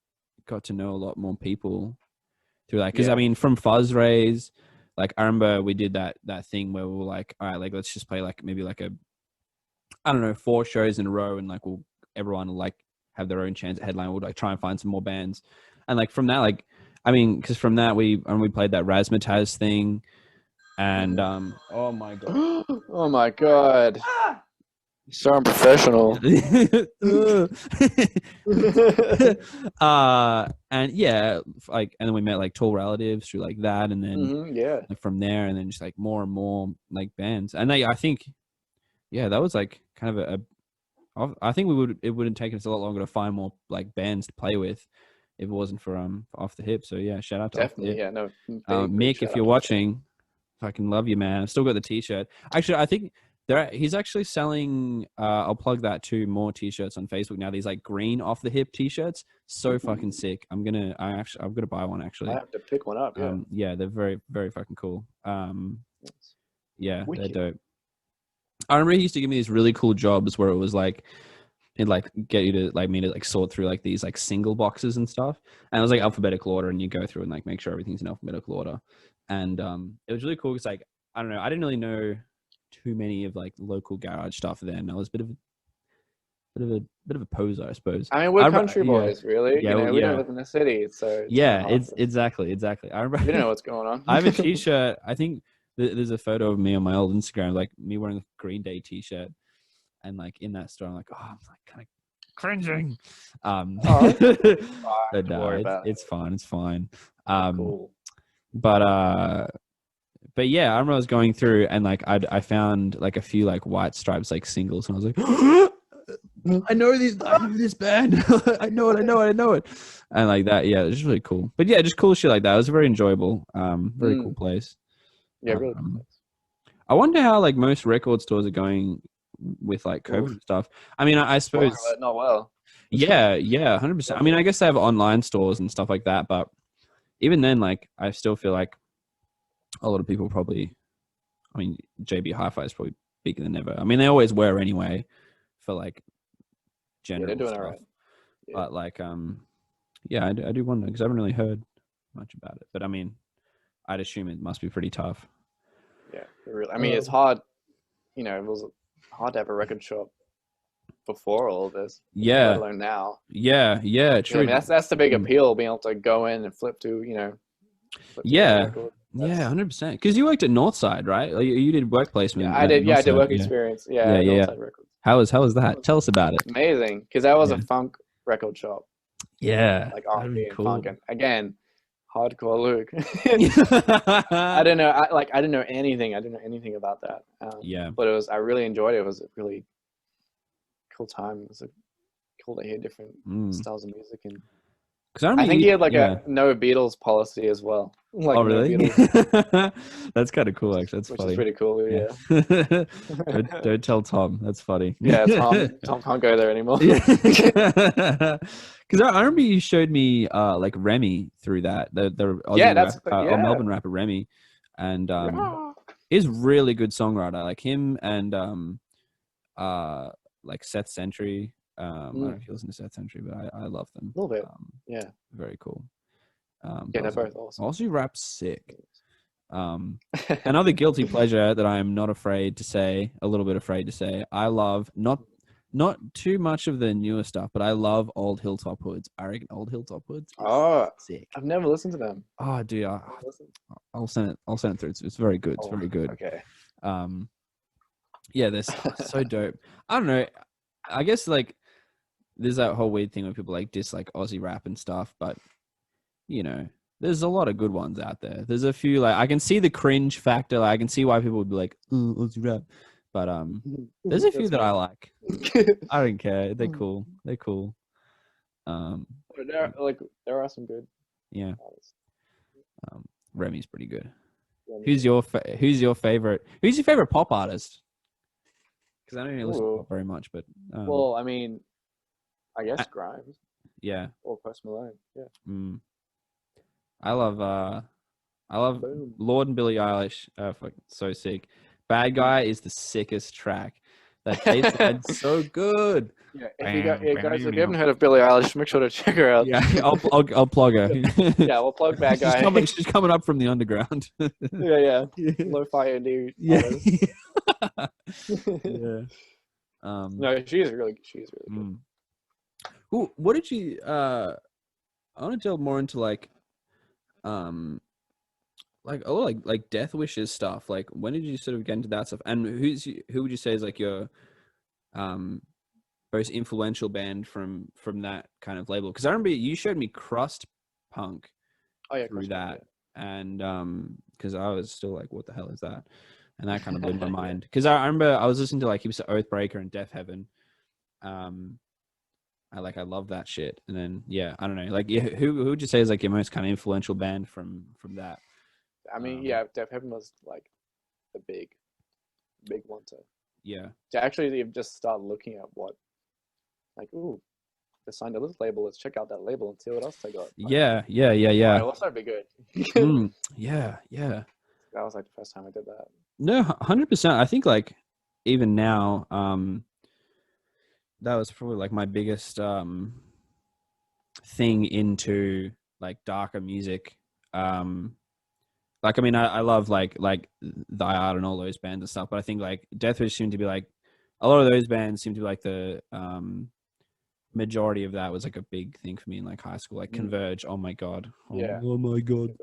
got to know a lot more people through that. Because I mean, from Fuzz Rays, like I remember we did that thing where we were like, all right, like let's just play like maybe like 4 shows in a row, and like everyone will like have their own chance at headline. We'll like try and find some more bands, and like from that, like I mean, because from that we played that Razzmatazz thing, and oh my god. So unprofessional. And like, and then we met like Tall Relatives through like that, and then like, from there, and then just like more and more like bands, and I think that was like kind of I think it would have taken us a lot longer to find more like bands to play with if it wasn't for Off the Hip. So yeah, shout out to Definitely, Off the Hip. yeah, no. Mick, if you're watching, fucking love you, man. I've still got the T-shirt. Actually, I think he's actually selling. I'll plug that too. More T-shirts on Facebook now. These like green Off the Hip T-shirts, so fucking sick. I'm gonna buy one actually. I have to pick one up. Yeah, yeah, they're very very fucking cool. Yeah, Wicked. they're dope. I remember he used to give me these really cool jobs where it was like, he'd like get you to like me to like sort through like these like single boxes and stuff, and it was like alphabetical order, and you go through and like make sure everything's in alphabetical order, and it was really cool because like I don't know, I didn't really know too many of like local garage stuff then. I was a bit of a poser, I suppose. I mean, we're country boys, really. Yeah, we don't live in the city, so it's exactly. I remember we don't know what's going on. I have a T-shirt. I think there's a photo of me on my old Instagram, like me wearing a Green Day T-shirt, and like in that store, I'm like, oh, I'm like kind of cringing. But no, it's fine. It's fine. Cool. But yeah, I remember I was going through and like I found like a few like White Stripes like singles, and I was like, I know this band. I know it. And like that, yeah, it was just really cool. But yeah, just cool shit like that. It was very enjoyable. Very cool place. Yeah, really cool place. I wonder how like most record stores are going with like COVID and stuff. I mean, I suppose not well. Yeah, 100%. I mean, I guess they have online stores and stuff like that, but even then, like, I still feel like a lot of people probably. I mean, JB Hi-Fi is probably bigger than ever. I mean, they always were anyway, for like general they're doing stuff. all right. Yeah. But like, yeah, I do wonder because I haven't really heard much about it. But I mean, I'd assume it must be pretty tough. Yeah, really. I mean, it's hard. You know, it was hard to have a record shop before all of this. Yeah. Let alone now. Yeah, true. I mean, that's the big appeal, being able to go in and flip to, Yeah. Yeah, 100%. Because you worked at Northside, right? Like, you did work placement. Yeah, I did. Yeah, I did work experience. Yeah. Northside Records. How was that? Tell us about it. Amazing, because that was a funk record shop. Yeah, like R&B and cool. funk, and again, hardcore Luke. I didn't know. I didn't know anything. I didn't know anything about that. But I really enjoyed it. It was a really cool time. It was cool to hear different styles of music, and I think he had like a no Beatles policy as well. Like, oh really? That's kind of cool, actually. That's which funny. Is pretty cool. Yeah. don't tell Tom. That's funny. Yeah, Tom can't go there anymore. Because I remember you showed me like Remy through that the Aussie or Melbourne rapper Remy, and he's really good songwriter. Like him and like Seth Sentry. I don't know if you listen to Seth Sentry, but I love them. A little bit. Very cool. They're both awesome. Aussie rap's sick. Another guilty pleasure that I am not afraid to say, a little bit afraid to say, I love not too much of the newer stuff, but I love Old Hilltop Hoods. I reckon Old Hilltop Hoods. Sick. I've never listened to them. Oh, dude, I'll send it through. It's very good. It's very good. Okay. Yeah, they're so dope. I don't know. I guess like there's that whole weird thing where people like dislike Aussie rap and stuff, but you know, there's a lot of good ones out there. There's a few like I can see the cringe factor. Like, I can see why people would be like, "Oh, Aussie rap," but there's a few that I like. I don't care. They're cool. They're cool. There are some good. Yeah. Remy's pretty good. Who's your favorite? Who's your favorite pop artist? Because I don't really listen to pop very much, but well, I mean, I guess Grimes. Yeah. Or Post Malone. Yeah. I love Lord and Billie Eilish. So sick. Bad Guy is the sickest track. That bass line's so good. Yeah, guys, if you haven't heard of Billie Eilish, make sure to check her out. Yeah, I'll plug her. Yeah, we'll plug Bad Guy. She's coming up from the underground. Yeah. Lo-fi indie. Yeah. No, she's really good. Ooh, what did you? I want to delve more into like Deathwish's stuff. Like, when did you sort of get into that stuff? And who would you say is like your most influential band from that kind of label? Because I remember you showed me Crust Punk through that, and because I was still like, what the hell is that? And that kind of blew my mind. Because I remember I was listening to like heaps of Oathbreaker and Death Heaven, I love that shit. And then I don't know. Like, who would you say is like your most kind of influential band from that? I mean, Death Heaven was like the big one to actually just start looking at what, like, ooh, they signed to this label. Let's check out that label and see what else they got. Like, yeah. What's that be good? Yeah. That was like the first time I did that. No, 100%. I think like even now, that was probably like my biggest thing into like darker music. Like, I mean, I love like The Art and all those bands and stuff, but I think like Deathwish seemed to be like, a lot of those bands seem to be like the majority of that was like a big thing for me in like high school, like Converge. Oh my god. Oh my god.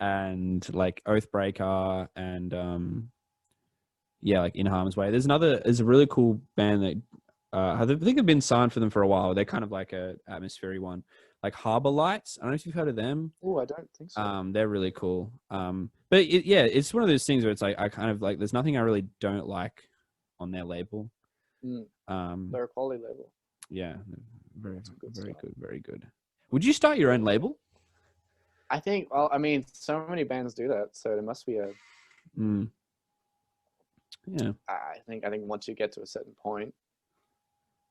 And like Oathbreaker and like In Harm's Way. There's a really cool band that I think I've been signed for them for a while. They're kind of like a atmospheric one, like Harbor Lights. I don't know if you've heard of them. Oh, I don't think so. They're really cool. But it's one of those things where it's like I kind of like there's nothing I really don't like on their label. They're a quality label. Yeah, very good. Would you start your own label? I think. Well, I mean, so many bands do that, so there must be a. Yeah. I think once you get to a certain point,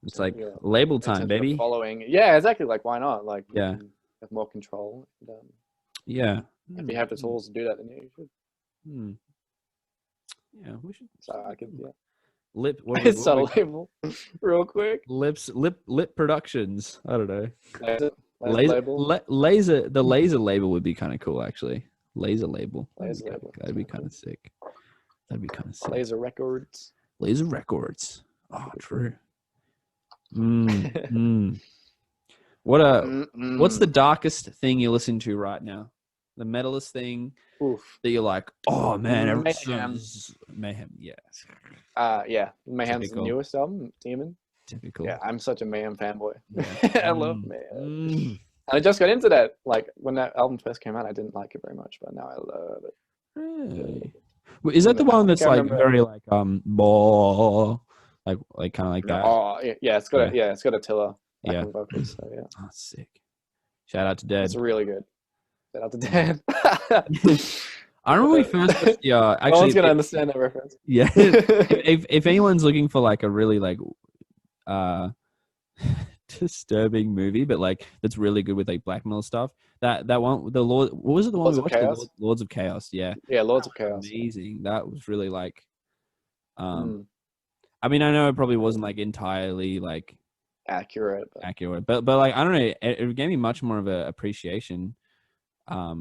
it's like label time, baby. Following, yeah, exactly. Like, why not? Like, you can have more control. And, if you have the tools to do that, then you should. Yeah, we should. So I could, Start a label, real quick. Lip Productions. I don't know. Laser The Laser label would be kind of cool, actually. Laser label. That'd be kind of sick. Laser Records. Oh, true. What's the darkest thing you listen to right now? The metalist thing that you're like, oh man, Mayhem. Yeah. Mayhem's the newest album, Demon. Typical. Yeah, I'm such a Mayhem fanboy. I love Mayhem. And I just got into that. Like, when that album first came out, I didn't like it very much, but now I love it. Really? Is that the one that's like very like like kind of like that? Oh yeah, it's got a Tiller vocals. So yeah. Oh, sick. Shout out to Dead. It's really good. Shout out to Dead. I remember we first. Actually, no one's gonna understand that reference. Yeah. if anyone's looking for like a really like disturbing movie, but like that's really good with like black metal stuff. That one, the Lord, what was it? The one we watched, Lords of Chaos. Yeah, Lords of Chaos. Amazing. That was really like, I mean, I know it probably wasn't like entirely like accurate, but like I don't know, it gave me much more of an appreciation. For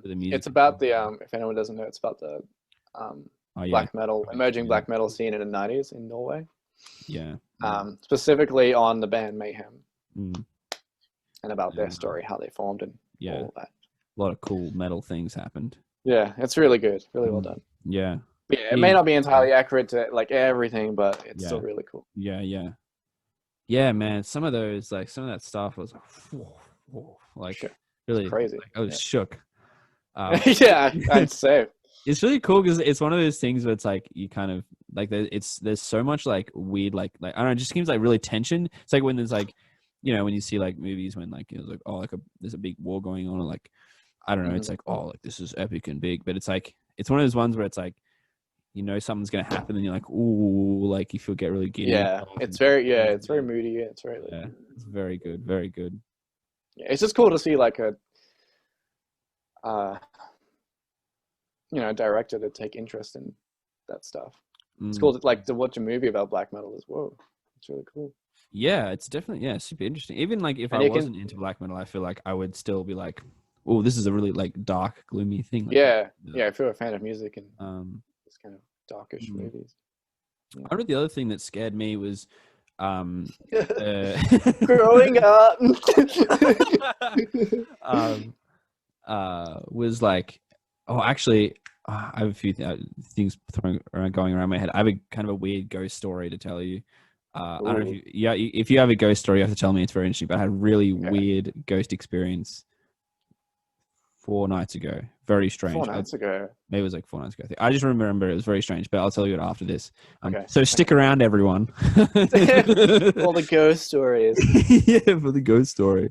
the music. It's about the if anyone doesn't know, it's about the black metal, emerging black metal scene in the 90s in Norway. Yeah. Specifically on the band Mayhem, and about their story, how they formed, and all that. A lot of cool metal things happened. Yeah, it's really good, really well done. Yeah. Yeah, it may not be entirely accurate to like everything, but it's still really cool. Yeah, man. Some of that stuff was like really crazy. Like, I was shook. Yeah, I'd say. It's really cool because it's one of those things where it's like you kind of like there's so much like weird like I don't know, it just seems like really tension. It's like when there's like, you know, when you see like movies when like, you know, like there's a big war going on, or like I don't know, it's like, oh, like this is epic and big, but it's like it's one of those ones where it's like, you know, something's gonna happen and you're like, ooh, like you feel get really giddy. Yeah, it's very moody. Yeah, it's very it's very good, very good. Yeah, it's just cool to see like a director to take interest in that stuff. It's cool to watch a movie about black metal as well. It's really cool. Yeah, it's definitely super interesting. Even like if I wasn't into black metal, I feel like I would still be like, oh, this is a really like dark, gloomy thing. Like, if you're a fan of music and this kind of darkish movies. Yeah. I heard the other thing that scared me was growing up. Was like, oh, actually, I have a few things going around my head. I have a kind of a weird ghost story to tell you. I don't know if you have a ghost story, you have to tell me. It's very interesting. But I had a really weird ghost experience 4 nights ago. Very strange. 4 nights ago. Maybe it was like 4 nights ago. I just remember it was very strange, but I'll tell you it after this. Okay. So stick around, everyone. All the ghost stories. Yeah, for the ghost story.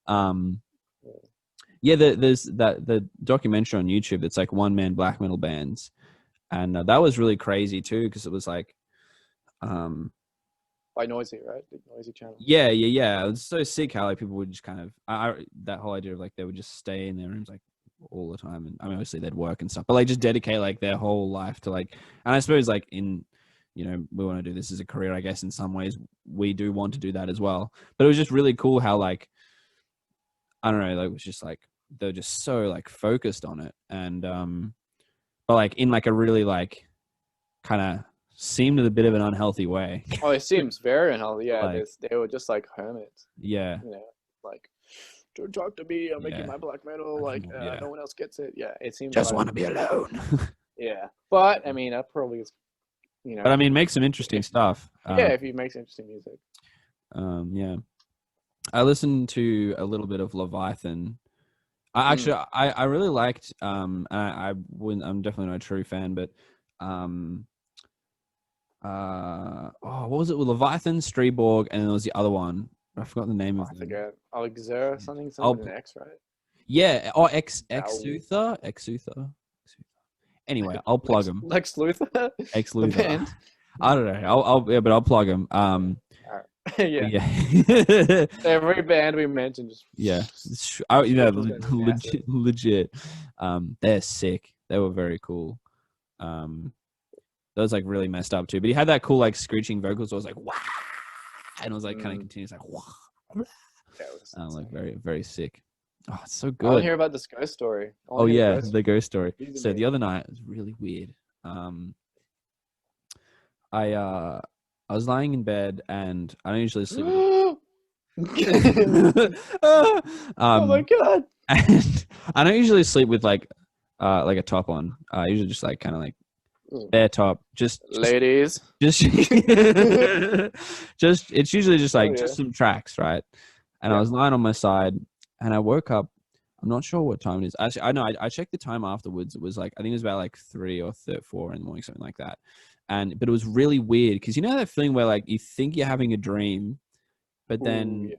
Yeah, there's the documentary on YouTube that's like one-man black metal bands, and that was really crazy too because it was like, by Noisy, right? The Noisy channel. Yeah. It was so sick how like people would just kind of that whole idea of like they would just stay in their rooms like all the time, and I mean obviously they'd work and stuff, but like just dedicate like their whole life to like, and I suppose like in, you know, we want to do this as a career, I guess in some ways we do want to do that as well, but it was just really cool how like, I don't know, like it was just like they're just so like focused on it, and but like in like a really like kind of seemed a bit of an unhealthy way. Oh, it seems very unhealthy. Yeah, Like, they were just like hermits. Yeah. You know, like, don't talk to me. I'm making my black metal. Like, no one else gets it. Yeah, it seems. Just like, want to be alone. Yeah, but I mean, that probably is. You know. But I mean, make some interesting stuff. Yeah, if he makes interesting music. Yeah. I listened to a little bit of Leviathan. I really liked. I'm definitely not a true fan, but what was it with Leviathan, Streborg, and then there was the other one. I forgot the name of it. I forget. Alexer something with an X, right? Yeah. Oh, Exuther. Anyway, I'll plug them. Lex Luthor. Ex Luthor. I don't know. But I'll plug them. Yeah. Every band we mentioned just. Yeah. Legit. They're sick. They were very cool. That was like really messed up too, but he had that cool like screeching vocals. So I was like, wow, and it was like kind of continuous, like wow. Like very, very sick. Oh, it's so good. I want to hear about this ghost story. Oh yeah, the ghost story. So the other night it was really weird. I was lying in bed and I don't usually sleep. Oh my god! And I don't usually sleep with like a top on. I usually just like kind of like bare top, just ladies, just it's usually just like just some tracks, right? And I was lying on my side and I woke up. I'm not sure what time it is. Actually, I know I checked the time afterwards. It was like, I think it was about like 3 or 4 in the morning, something like that. But it was really weird because you know that feeling where like you think you're having a dream, but then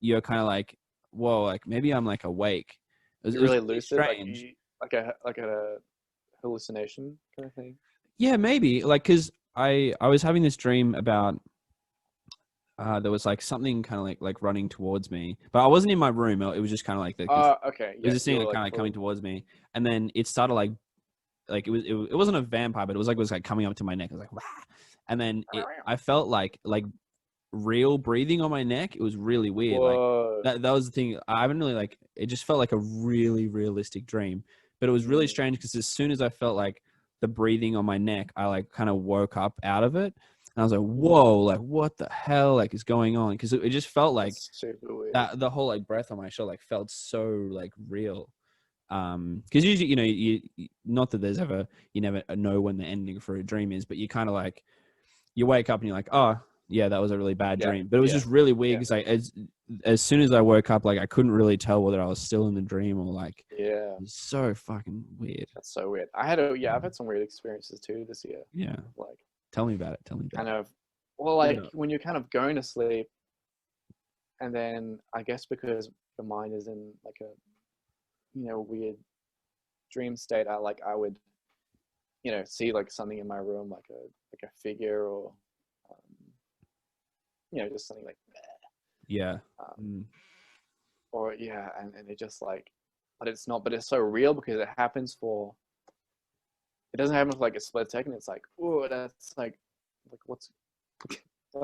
you're kind of like, whoa, like maybe I'm like awake. It was really really lucid, strange, like a hallucination kind of thing. Yeah, maybe like because I was having this dream about there was like something kind of like running towards me, but I wasn't in my room. It was just kind of like okay. It was just seeing it kind of coming towards me, and then it started like it wasn't a vampire, but it was like coming up to my neck. I was like, wah! And then I felt like real breathing on my neck. It was really weird. Whoa. Like that was the thing. I haven't really like it. Just felt like a really realistic dream, but it was really strange because as soon as I felt like the breathing on my neck, I like kind of woke up out of it. And I was like, whoa, like what the hell like is going on? Because it just felt like that the whole like breath on my shoulder like felt so like real. Because usually, you know, you not that there's ever, you never know when the ending for a dream is, but you kind of like you wake up and you're like, oh yeah, that was a really bad dream. But it was just really weird because like as soon as I woke up, like I couldn't really tell whether I was still in the dream or like it was so fucking weird. That's so weird. I've had some weird experiences too this year. Yeah. Like tell me about it. Kind of when you're kind of going to sleep and then I guess because your mind is in like a weird dream state, I would see like something in my room, like a figure or just something like or and it just like, but it's so real because it doesn't happen for like a split second. It's like, oh, that's like what's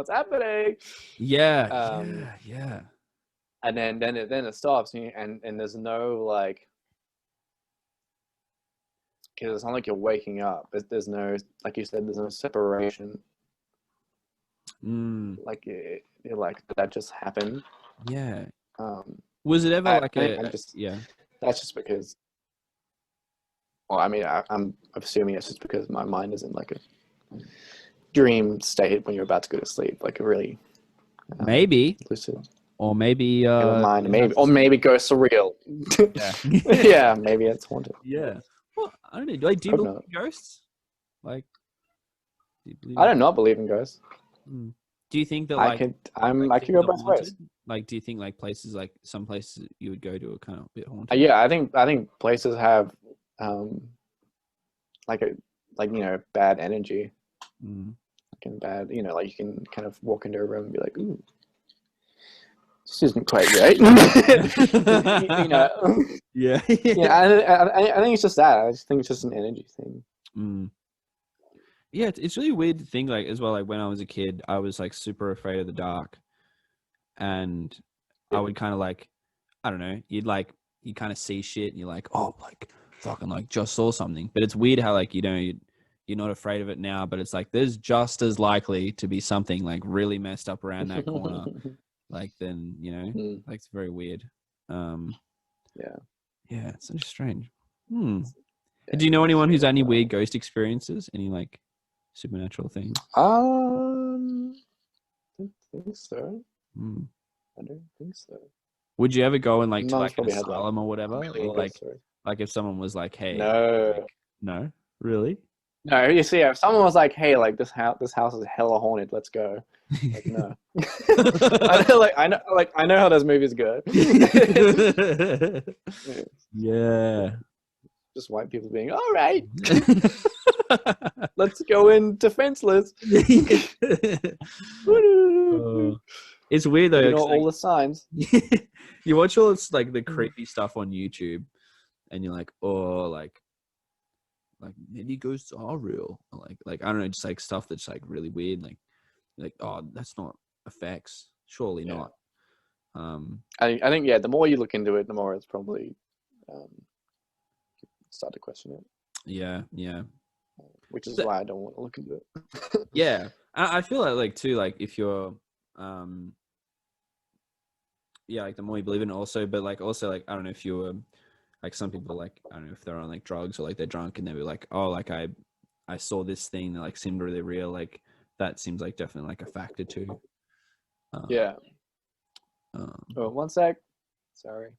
happening? Yeah. And then it stops and there's no like, because it's not like you're waking up. There's no, like you said, there's no separation. Like like that just happened. Yeah. Was it ever that's just because. Well, I mean, I'm assuming it's just because my mind is in like a dream state when you're about to go to sleep, like a really maybe lucid. Or maybe Never mind. Maybe ghosts are real. Yeah. Yeah, maybe it's haunted. Yeah. Well, I don't know. Do you Hope believe not. in ghosts? Like, do you believe I do not believe in ghosts. Do you think that I like could things go are both ways. haunted? Like, do you think like places like some places you would go to are kind of a bit haunted? Yeah, I think places have like bad energy. Like bad, like you can kind of walk into a room and be like, ooh, this isn't quite right. Yeah. Yeah, I think it's just that. I just think it's just an energy thing. Yeah, it's really weird to think like as well. Like when I was a kid, I was like super afraid of the dark, and I would kind of like, I don't know, you kind of see shit, and you're like, oh, like fucking like just saw something. But it's weird how like you're not afraid of it now, but it's like there's just as likely to be something like really messed up around that corner, like then like it's very weird. Yeah, it's so strange. Do you know anyone who's had any weird ghost experiences? Any like supernatural things? I don't think so. I don't think so. Would you ever go and like to Mum's like an probably had, asylum or whatever, million or ghost stories. like if someone was like, hey, No. no, really? No, you see, if someone was like, "Hey, like this house is hella haunted, let's go," like no. I know how those movies go. Yeah. Just white people being all right. Let's go in defenseless. It's weird though. You know all the signs. You watch all this like the creepy stuff on YouTube, and you're like, oh, like maybe ghosts are real. Like I don't know, just like stuff that's like really weird. Like oh, that's not effects. Surely not. I think the more you look into it, the more it's probably start to question it. Yeah. Which is why I don't want to look into it. Yeah, I feel like too, like if you're like the more you believe in it also, but like also like I don't know if you're like some people like I don't know if they're on like drugs or like they're drunk and they were like, oh, like I saw this thing that like seemed really real, like that seems like definitely like a factor too. Oh, 1 sec. Sorry.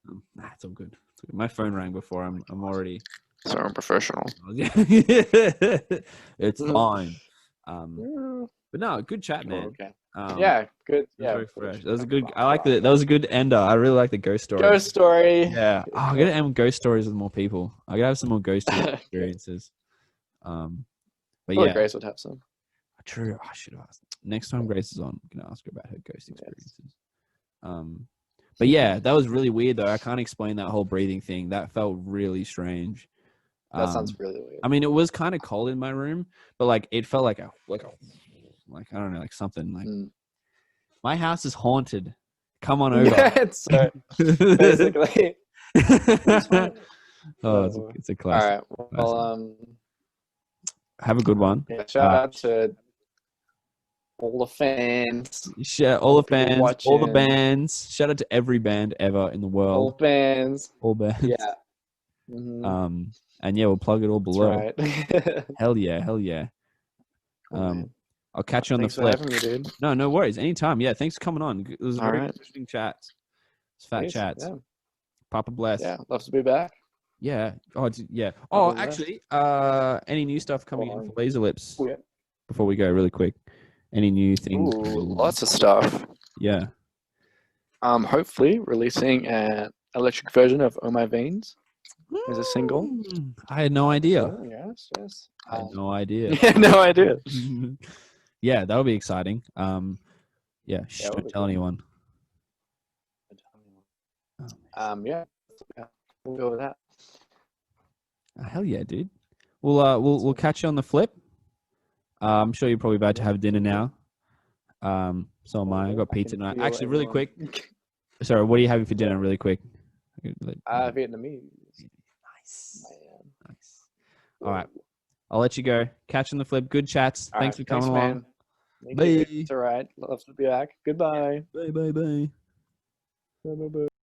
It's all good. My phone rang before. I'm already so unprofessional. It's fine. But no, good chat, man. Okay. Good. Very fresh. That was a good. I like that. That was a good ender. I really like the ghost story. Ghost story. Yeah. Oh, I gotta end ghost stories with more people. I gotta have some more ghost experiences. But yeah, Grace would have some. True. I should have asked. Next time Grace is on, I'm gonna ask her about her ghost experiences. But yeah, that was really weird though. I can't explain that whole breathing thing. That felt really strange. That sounds really weird. I mean, it was kind of cold in my room, but like it felt like I don't know, like something like my house is haunted. Come on over. So basically. It's a classic. All right. Well, have a good one. Yeah, shout out to all the fans. All the fans, all the bands. Shout out to every band ever in the world. All bands. Yeah. Mm-hmm. And yeah, we'll plug it all below. Right. Hell yeah. I'll catch you on the flip. Thanks for having me, dude. No worries. Anytime. Yeah, thanks for coming on. It was a very interesting chat. It's fat chats. Yeah. Papa bless. Yeah, love to be back. Yeah. Oh, yeah. Oh, actually, any new stuff coming in for Lazerlips? Oh, yeah. Before we go, really quick. Any new things? Ooh, lots of stuff. Yeah. Hopefully releasing an electric version of Oh My Veins as a single. I had no idea. Oh, yes. I had no idea. Yeah, no idea. Yeah, that would be exciting. Don't tell anyone. Yeah, we'll go with that. Hell yeah, dude. We'll catch you on the flip. I'm sure you're probably about to have dinner now. So am I. I got pizza tonight. Actually, really quick. Sorry, what are you having for dinner? Really quick. Vietnamese. Nice. All right. I'll let you go. Catch on the flip. Good chats. Thanks for coming along. Bye. It's all right. Love to be back. Goodbye. Bye. Bye.